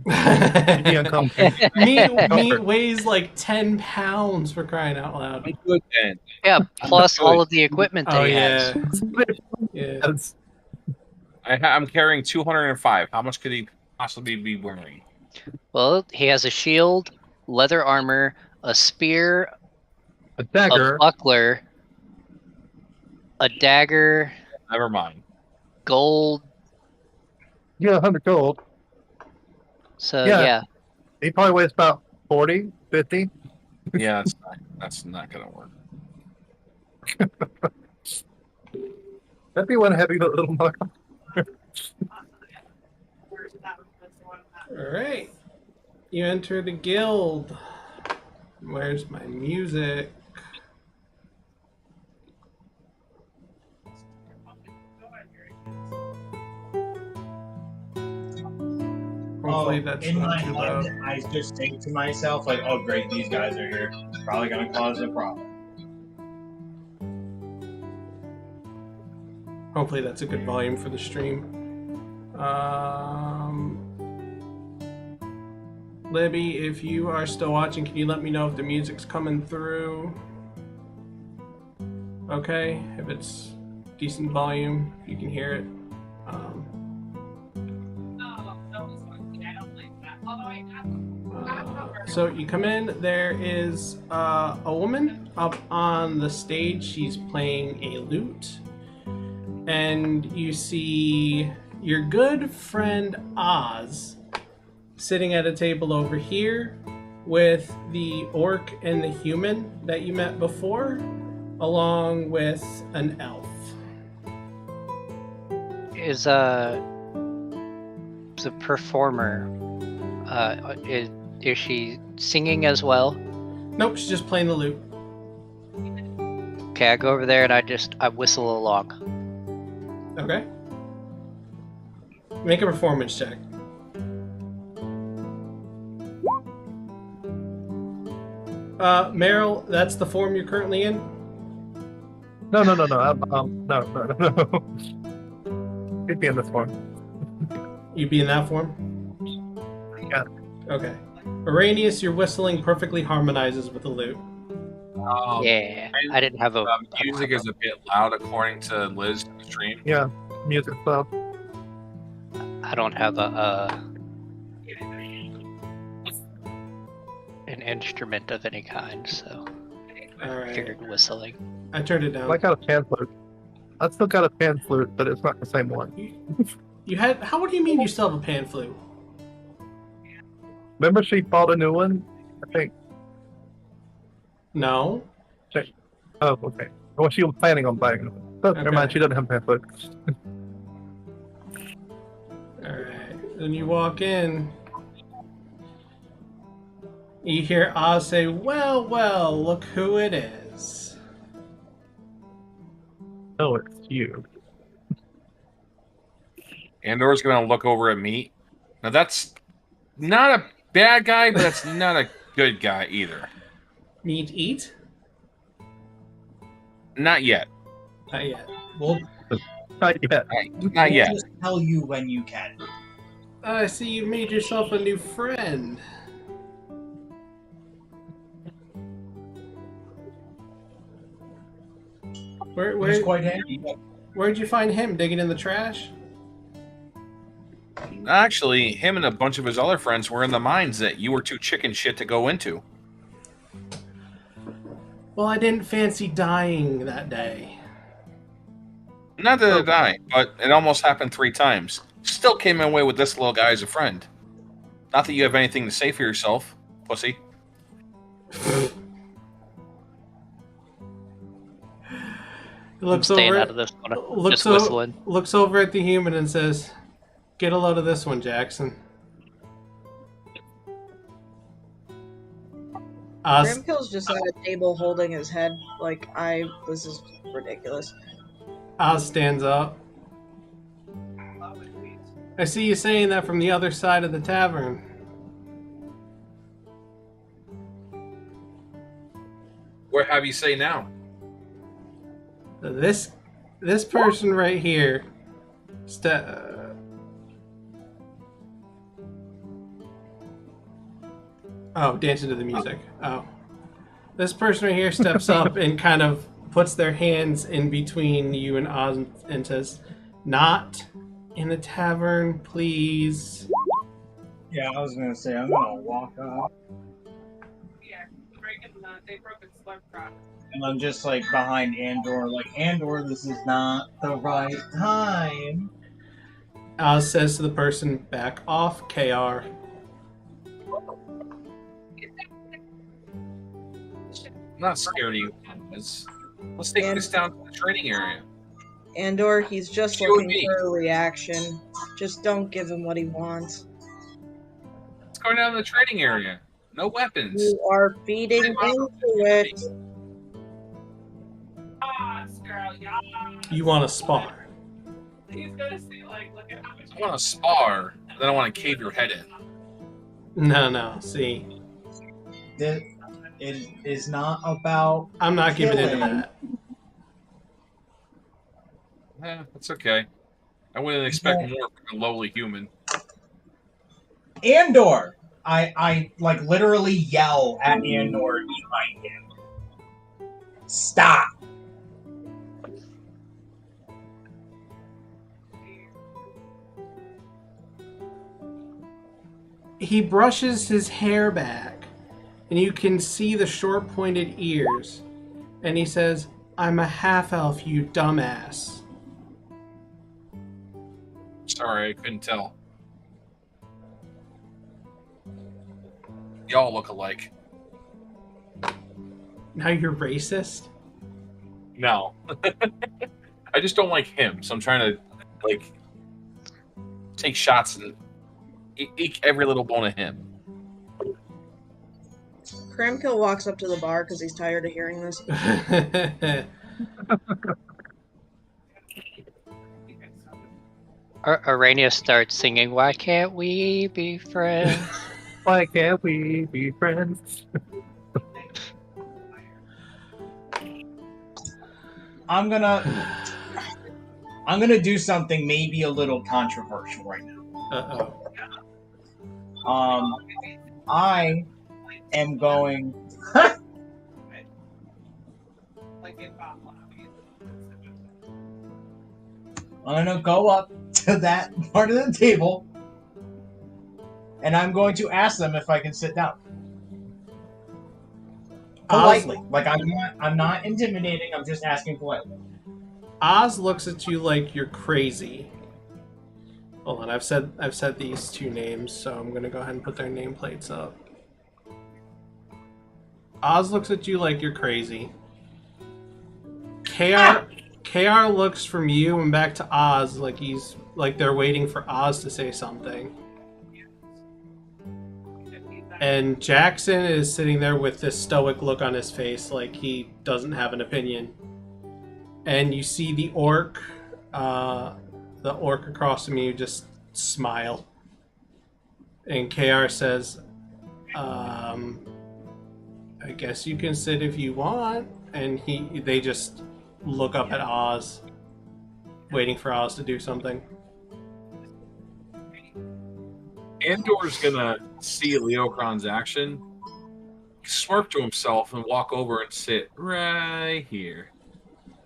You'd be uncomfortable. Meat weighs like 10 pounds, for crying out loud. Good then. Yeah, plus all of the equipment that Oh, he yeah. has. Yeah. That's- I'm carrying 205. How much could he possibly be wearing? Well, he has a shield, leather armor, a spear, a dagger. a buckler, a dagger, Never mind. gold. Yeah, 100 gold. So, Yeah. yeah. He probably weighs about 40, 50. Yeah, that's not going to work. That'd be one heavy little mug. Alright. You enter the guild. Where's my music? Hopefully that's in not my too loud. head, I just think to myself, like, oh, great, these guys are here. Probably going to cause a problem. Hopefully that's a good volume for the stream. Libby, if you are still watching, can you let me know if the music's coming through? Okay, if it's decent volume, you can hear it. So you come in, there is a woman up on the stage. She's playing a lute. And you see your good friend Oz sitting at a table over here with the orc and the human that you met before, along with an elf. Is the performer is she singing as well? Nope, she's just playing the lute. Okay, I go over there and I whistle along. Okay. Make a performance check. Meryl, that's the form you're currently in? No. No. He'd be in this one. You'd be in that form? Yeah. Okay. Araneus, your whistling perfectly harmonizes with the lute. Yeah, I didn't have a... Music is a bit loud according to Liz in the stream. Yeah, music club. I don't have an instrument of any kind, so I Alright. figured whistling. I turned it down. I got a pan flute. I still got a pan flute, but it's not the same one. You had... What do you mean you still have a pan flute? Remember she bought a new one? I think. No. Oh, okay. Well, she was planning on buying one. Oh, never mind, she doesn't have a pan flute. Alright. Then you walk in. You hear Oz say, well, look who it is. Oh, it's you. Andor's gonna look over at me. Now that's not a bad guy, but that's not a good guy either. Meat eat? Not yet. Not yet. Well, Not yet. Not yet. Just tell you when you can. I see you made yourself a new friend. It's quite handy. Where'd you find him? Digging in the trash? Actually, him and a bunch of his other friends were in the mines that you were too chicken shit to go into. Well, I didn't fancy dying that day. Not that I died, but it almost happened 3 times. Still came away with this little guy as a friend. Not that you have anything to say for yourself, pussy. I'm staying out of this one. Just whistling. Looks over at the human and says, "Get a load of this one, Jackson." Kramkyl's just at a table holding his head like, this is ridiculous. Oz stands up. I see you saying that from the other side of the tavern. Where have you say now? This person right here dancing to the music. Oh. This person right here steps up and kind of puts their hands in between you and Oz and says, "Not in the tavern, please." Yeah, I was gonna say, I'm gonna walk up. Yeah, they broke its leg prop. And I'm just like behind Andor, like, Andor, this is not the right time. Oz says to the person, "Back off, KR." I'm not scared of you. Let's take this down to the training area. Andor, he's just Shoot looking me. for a reaction. Just don't give him what he wants. Let's go down to the training area. No weapons. You are feeding into it. Girl, yeah. You want to spar. He's gonna see, like, look at how much. I want to spar, then I want to cave your head in. No, see. It is not about I'm not giving into killing. that. That's okay. I wouldn't expect more from a lowly human. Andor! I like literally yell at Andor behind him. Stop! He brushes his hair back, and you can see the short pointed ears. And he says, "I'm a half-elf, you dumbass." Sorry, I couldn't tell. Y'all look alike. Now you're racist? No. I just don't like him, so I'm trying to, like, take shots and eke every little bone of him. Kramkyl walks up to the bar because he's tired of hearing this. Araneus starts singing, "Why can't we be friends?" Why can't we be friends? I'm gonna do something maybe a little controversial right now. I am going. I'm gonna go up to that part of the table, and I'm going to ask them if I can sit down. Politely, like I'm not intimidating. I'm just asking politely. Oz looks at you like you're crazy. Hold on, I've said these two names, so I'm gonna go ahead and put their nameplates up. Oz looks at you like you're crazy. KR looks from you and back to Oz like they're waiting for Oz to say something. And Jackson is sitting there with this stoic look on his face like he doesn't have an opinion. And you see the orc across from you just smile. And KR says, I guess you can sit if you want. And they just look up at Oz, waiting for Oz to do something. Andor's gonna see Leokron's action, smirk to himself, and walk over and sit right here.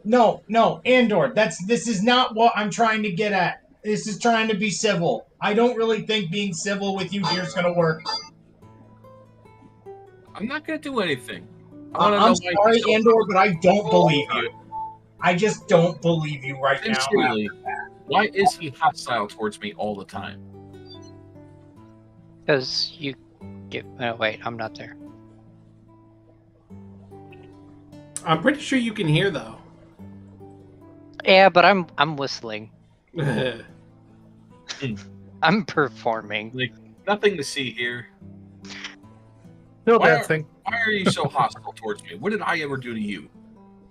No, Andor, this is not what I'm trying to get at. This is trying to be civil. I don't really think being civil with you here is gonna work. I'm not gonna do anything. I'm sorry, Andor, but I don't believe you. I just don't believe you right now. Sincerely, why is he hostile towards me all the time? Because you get. Wait, I'm not there. I'm pretty sure you can hear though. Yeah, but I'm whistling. I'm performing. Like, nothing to see here. No dancing. Why are you so hostile towards me? What did I ever do to you?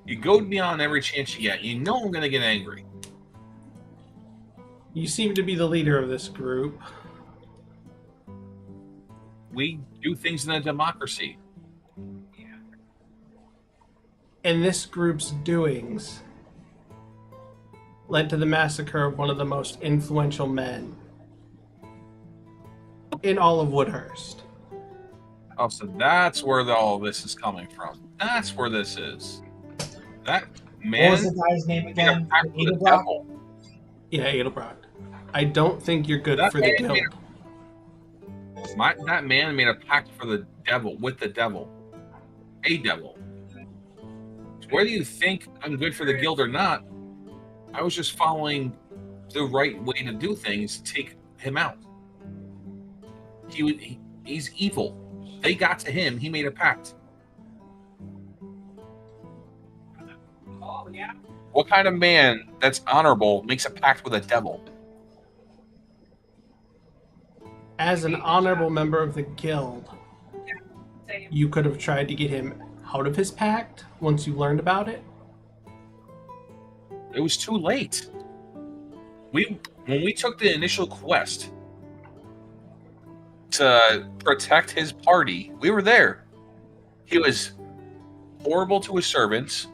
You goad me on every chance you get. You know I'm going to get angry. You seem to be the leader of this group. We do things in a democracy. And this group's doings led to the massacre of one of the most influential men in all of Woodhurst. Oh, so that's where all this is coming from. That's where this is. That man. What was the guy's name again? Edelbrock? Yeah, Edelbrock. I don't think you're good for the guild. That man made a pact for the devil, with the devil. A devil. So whether you think I'm good for the guild or not, I was just following the right way to do things to take him out. He's evil. They got to him. He made a pact. Oh, yeah. What kind of man that's honorable makes a pact with a devil? As an honorable member of the guild, you could have tried to get him out of his pact once you learned about it. It was too late. When we took the initial quest to protect his party, we were there. He was horrible to his servants,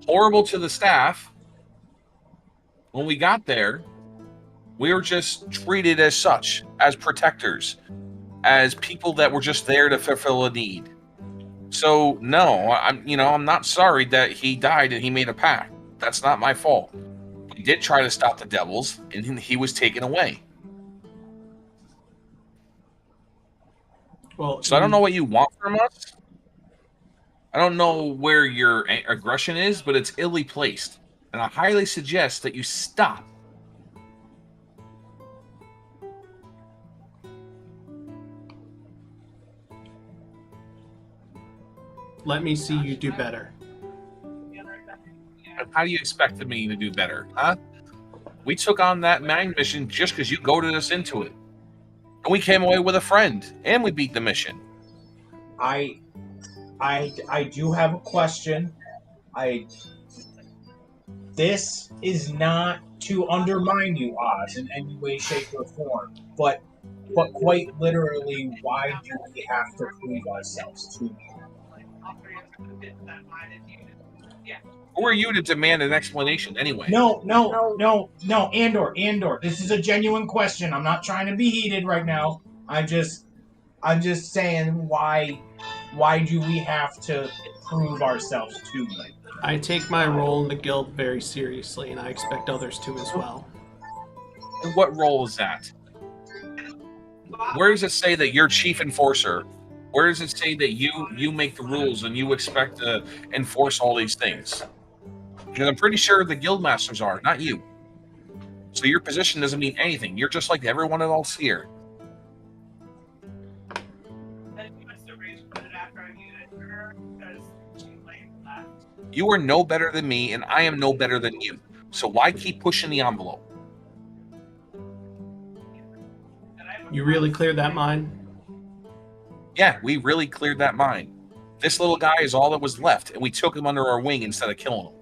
horrible to the staff, When we got there, we were just treated as such, as protectors, as people that were just there to fulfill a need. So no, I'm not sorry that he died and he made a pact. That's not my fault. We did try to stop the devils, and he was taken away. Well, So I don't know what you want from us. I don't know where your aggression is, but it's illy placed. And I highly suggest that you stop. Let me see you do better. How do you expect me to do better, huh? We took on that mind mission just because you goaded us into it. And we came away with a friend, and we beat the mission. I do have a question. This is not to undermine you, Oz, in any way, shape, or form. But quite literally, why do we have to prove ourselves to you? Who are you to demand an explanation anyway? No, Andor. This is a genuine question. I'm not trying to be heated right now. I'm just saying why do we have to prove ourselves to you? I take my role in the guild very seriously, and I expect others to as well. And what role is that? Where does it say that you're chief enforcer? Where does it say that you make the rules and you expect to enforce all these things? Because I'm pretty sure the guild masters are, not you. So your position doesn't mean anything. You're just like everyone else here. You are no better than me, and I am no better than you. So why keep pushing the envelope? You really cleared that mine? Yeah, we really cleared that mine. This little guy is all that was left, and we took him under our wing instead of killing him.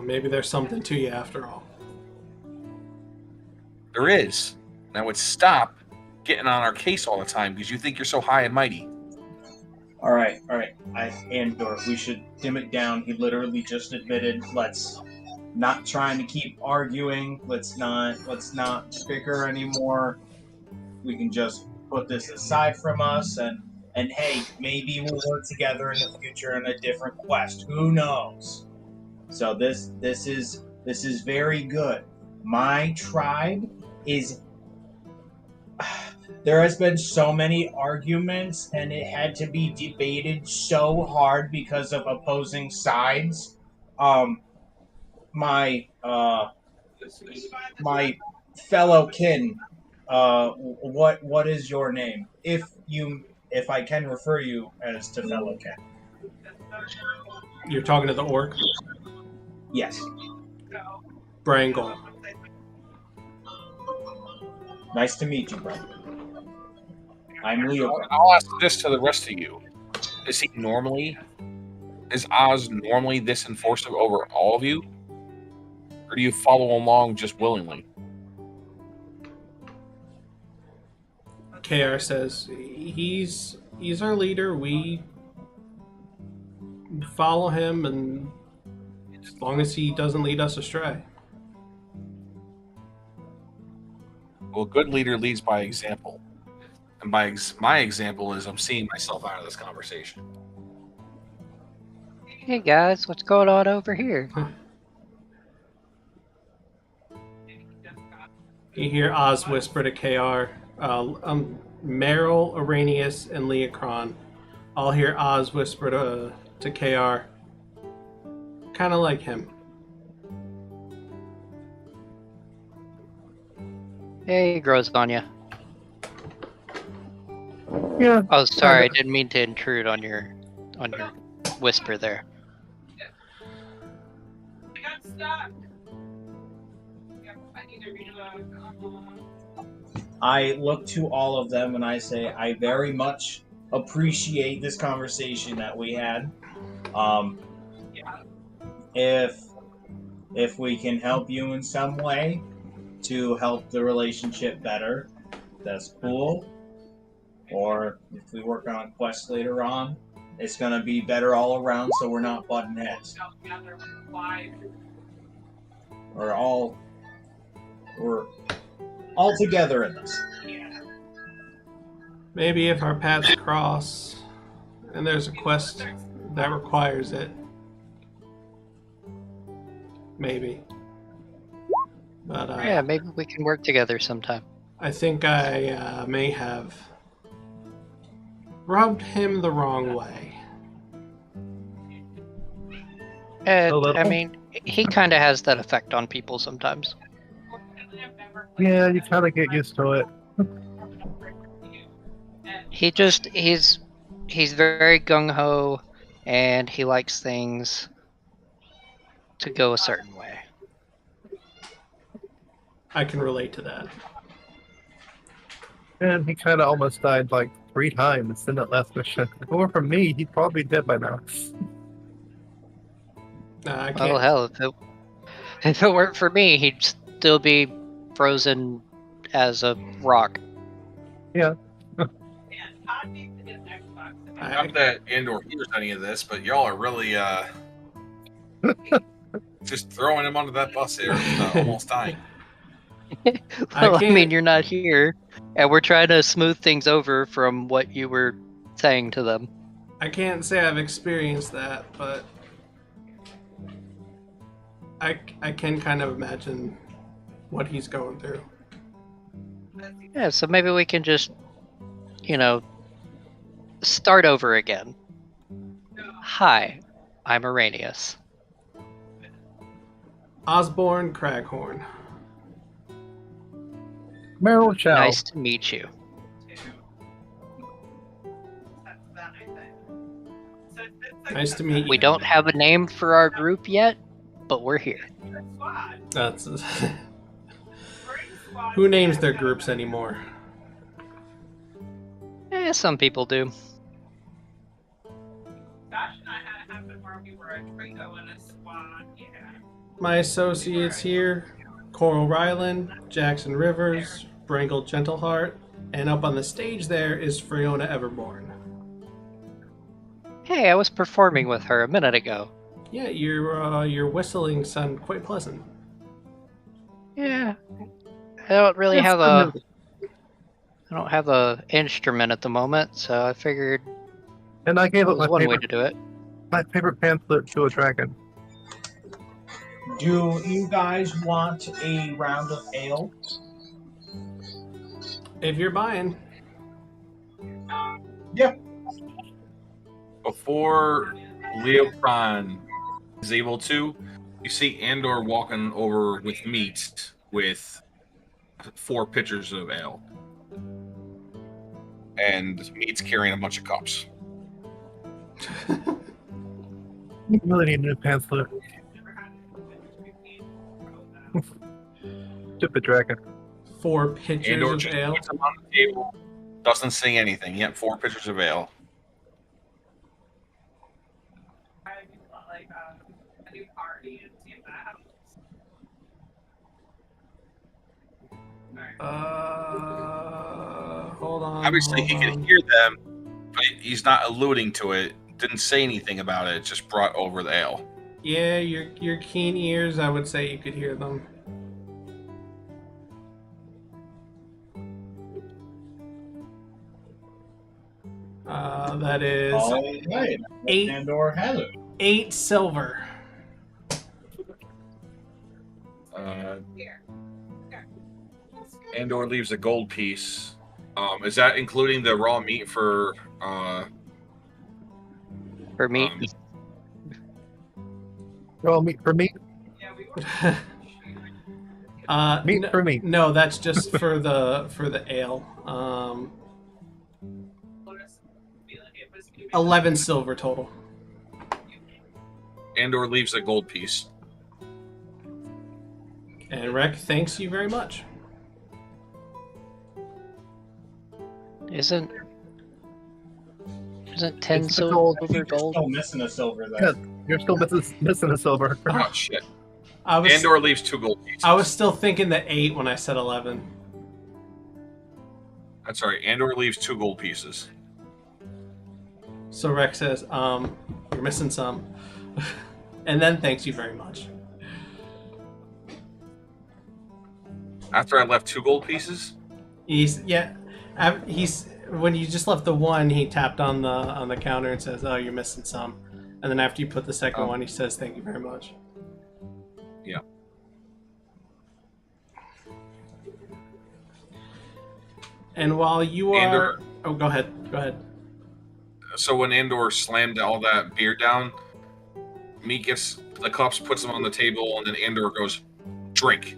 Maybe there's something to you after all. There is. Now would stop getting on our case all the time because you think you're so high and mighty. All right. Andor, we should dim it down. He literally just admitted. Let's not trying to keep arguing. Let's not bicker anymore. We can just put this aside from us, and hey, maybe we'll work together in the future in a different quest. Who knows? So this is very good. My tribe is. There has been so many arguments, and it had to be debated so hard because of opposing sides. My fellow kin, what is your name? If I can refer you as to fellow kin. You're talking to the orc? Yes. Brangle. Nice to meet you, bro. I'm Leokron. I'll ask this to the rest of you. Is Oz normally this enforcement over all of you? Or do you follow along just willingly? KR says, he's our leader. We follow him, and as long as he doesn't lead us astray. Well, a good leader leads by example. And by my example is I'm seeing myself out of this conversation. Hey guys, what's going on over here? You hear Oz whisper to KR, Meryl, Araneus, and Leokron. I'll hear Oz whisper to KR, kind of like him. Hey, it grows on ya. Yeah. Oh, sorry, I didn't mean to intrude on your whisper there. I got stuck. Yeah, I need to read I look to all of them and I say, I very much appreciate this conversation that we had. If we can help you in some way to help the relationship better, that's cool. Or if we work on a quest later on, It's gonna be better all around, so we're not butting heads. We're all together in this. Maybe if our paths cross and there's a quest that requires it. Maybe. But Yeah, maybe we can work together sometime. I think I may have rubbed him the wrong way. A little? I mean, he kind of has that effect on people sometimes. Yeah, you kind of get used to it. He's very gung-ho, and he likes things to go a certain way. I can relate to that. And he kind of almost died like 3 times in that last mission. If it were for me, he'd probably be dead by now. I can't. Oh hell, if it weren't for me, he'd still be frozen as a rock. Yeah. Not that Andor hears any of this, but y'all are really just throwing him onto that bus here, almost dying. Well, I can't- mean, you're not here, and we're trying to smooth things over from what you were saying to them. I can't say I've experienced that, but I can kind of imagine what he's going through. Yeah, so maybe we can just, start over again. Hi, I'm Araneus. Osborne Craghorn. Meryl, Xiao. Nice to meet you. Nice to meet you. We don't have a name for our group yet, but we're here. That's who names their groups anymore? Some people do. My associates here: Coral Ryland, Jackson Rivers, Brangle Gentleheart, and up on the stage there is Fiona Everborn. Hey, I was performing with her a minute ago. Yeah, your whistling sounded quite pleasant. Yeah, I don't really That's have good news. I don't have a instrument at the moment, so I figured And I gave that up was one way to do it. my favorite pamphlet to a dragon. Do you guys want a round of ale? If you're buying, Before Leokron is able to, you see Andor walking over with meat with 4 pitchers of ale. And meat's carrying a bunch of cups. You really need a new pamphlet. Stupid dragon. 4 pitchers Andor of just ale. puts them on the table, doesn't say anything. Yet 4 pitchers of ale. Hold on. Obviously, he can hear them, but he's not alluding to it. Didn't say anything about it. Just brought over the ale. Yeah, your keen ears, I would say you could hear them. That is All right. 8 Andor has it. 8 silver. Andor leaves a gold piece. Is that including the raw meat for? For me, Well, meat for meat. Meat no, for meat. no, that's just for the ale. 11 silver total. Andor leaves a gold piece. And Rek thanks you very much. isn't 10 It's the gold. I think we're gold? still missing a silver there. Yeah. You're still missing a silver. Oh shit! I was Andor leaves 2 gold pieces. I was still thinking the 8 when I said 11. That's right. Andor leaves 2 gold pieces. So Rex says, you're missing some. And then thanks you very much. After I left 2 gold pieces? He's when you just left the one, he tapped on the counter and says, "Oh, you're missing some." And then after you put the second one, he says, "Thank you very much." Yeah. And while you are, Andor, oh, go ahead. so when Andor slammed all that beer down, Meat gets the cups, puts them on the table, and then Andor goes, "Drink."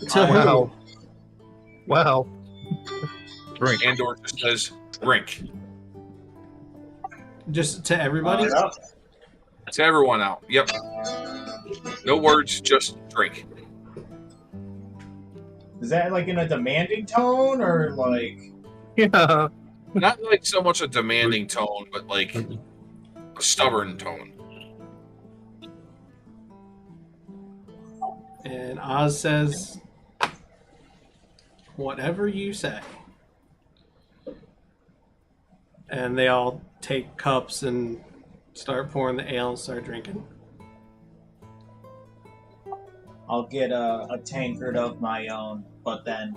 To who? Wow. Drink. Andor just says, "Drink." Just to everybody. To everyone out. Yep. No words, just drink. Is that like in a demanding tone or like? Yeah. Not like so much a demanding tone, but like a stubborn tone. And Oz says, "Whatever you say." And they all take cups and start pouring the ale and start drinking. I'll get a tankard of my own, but then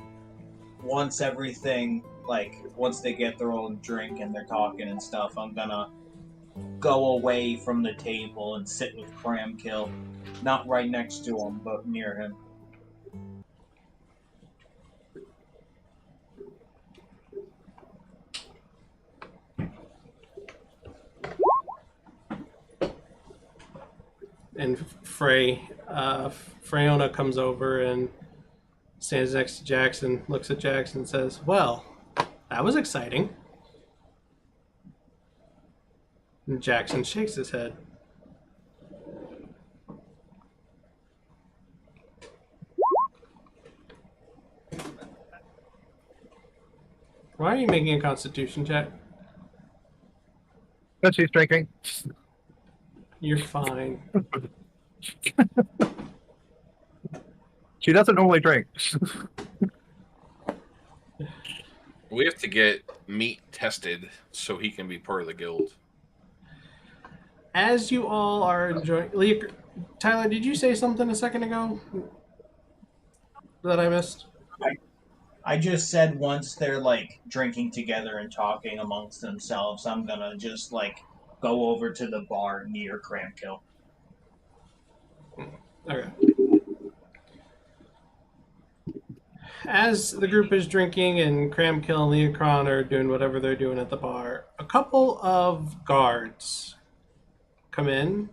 once everything, like, once they get their own drink and they're talking and stuff, I'm gonna go away from the table and sit with Kramkyl. Not right next to him, but near him. And Freyona comes over and stands next to Jackson, looks at Jackson and says, "Well, that was exciting." And Jackson shakes his head. Why are you making a constitution check? But she's drinking. You're fine. She doesn't normally drink. We have to get Meat tested so he can be part of the guild. As you all are enjoying... Tyler, did you say something a second ago that I missed? I just said once they're, like, drinking together and talking amongst themselves, I'm gonna just, like, go over to the bar near Kramkyl. Okay. As the group is drinking and Kramkyl and Leokron are doing whatever they're doing at the bar, a couple of guards come in.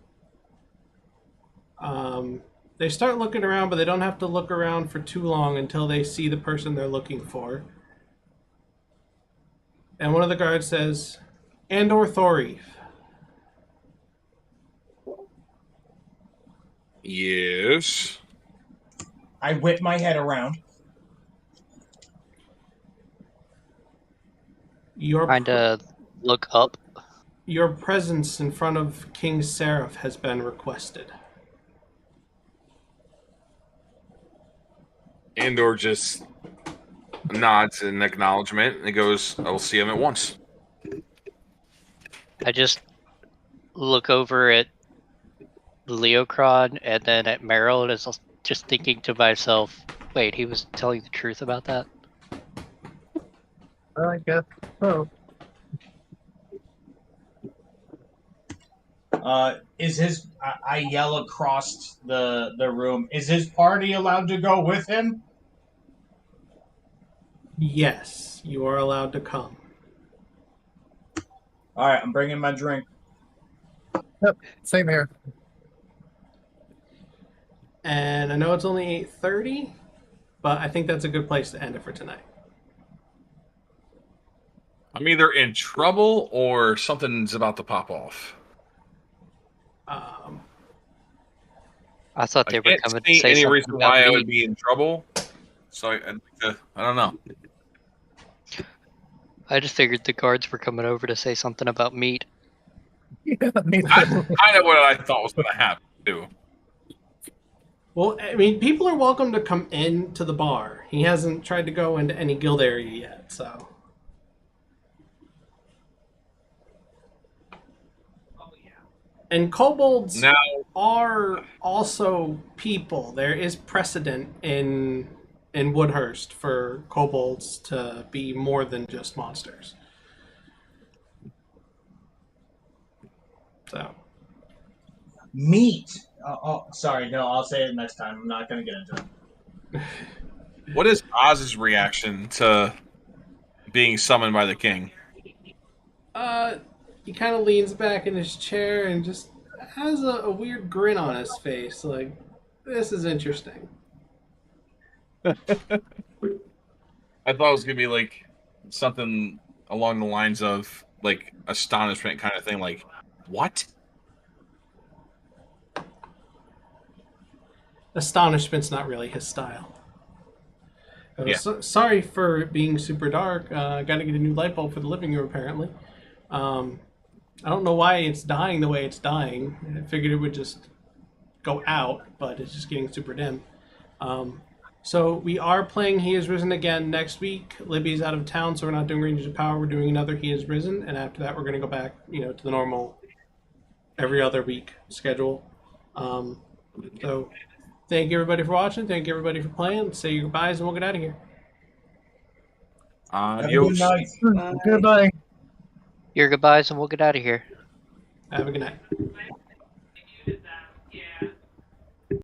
They start looking around, but they don't have to look around for too long until they see the person they're looking for. And one of the guards says, "Andor Thoreif." Yes. I whip my head around. Trying to look up. Your presence in front of King Seraph has been requested. Andor just nods in acknowledgement and he goes, "I will see him at once." I just look over at Leokron and then at Meryl and is just thinking to myself, wait, he was telling the truth about that? I guess so. I yell across the room, is his party allowed to go with him? Yes, you are allowed to come. Alright, I'm bringing my drink. Yep, same here. And I know it's only 8:30, but I think that's a good place to end it for tonight. I'm either in trouble or something's about to pop off. I thought they I were can't coming to see say any something reason about why I me. would be in trouble. So I don't know. I just figured the guards were coming over to say something about meat. Yeah, me too. Kind of what I thought was going to happen too. Well, I mean, people are welcome to come in to the bar. He hasn't tried to go into any guild area yet, so. And kobolds Now, are also people. There is precedent in Woodhurst for kobolds to be more than just monsters. So, Meat. Oh, sorry. No, I'll say it next time. I'm not going to get into it. what is Oz's reaction to being summoned by the king? he kind of leans back in his chair and just has a weird grin on his face. Like, this is interesting. I thought it was gonna be like something along the lines of like astonishment kind of thing. Like, what? Astonishment's not really his style. Yeah. Sorry for it being super dark. Got to get a new light bulb for the living room, apparently. I don't know why it's dying the way it's dying. I figured it would just go out, but it's just getting super dim. So we are playing He Is Risen again next week. Libby's out of town, so we're not doing Rangers of Power. We're doing another He Is Risen, and after that, we're going to go back, to the normal every other week schedule. So thank you everybody for watching. Thank you everybody for playing. Let's say your goodbyes, and we'll get out of here. Have a good night. Goodbye. Your goodbyes, and we'll get out of here. Have a good night.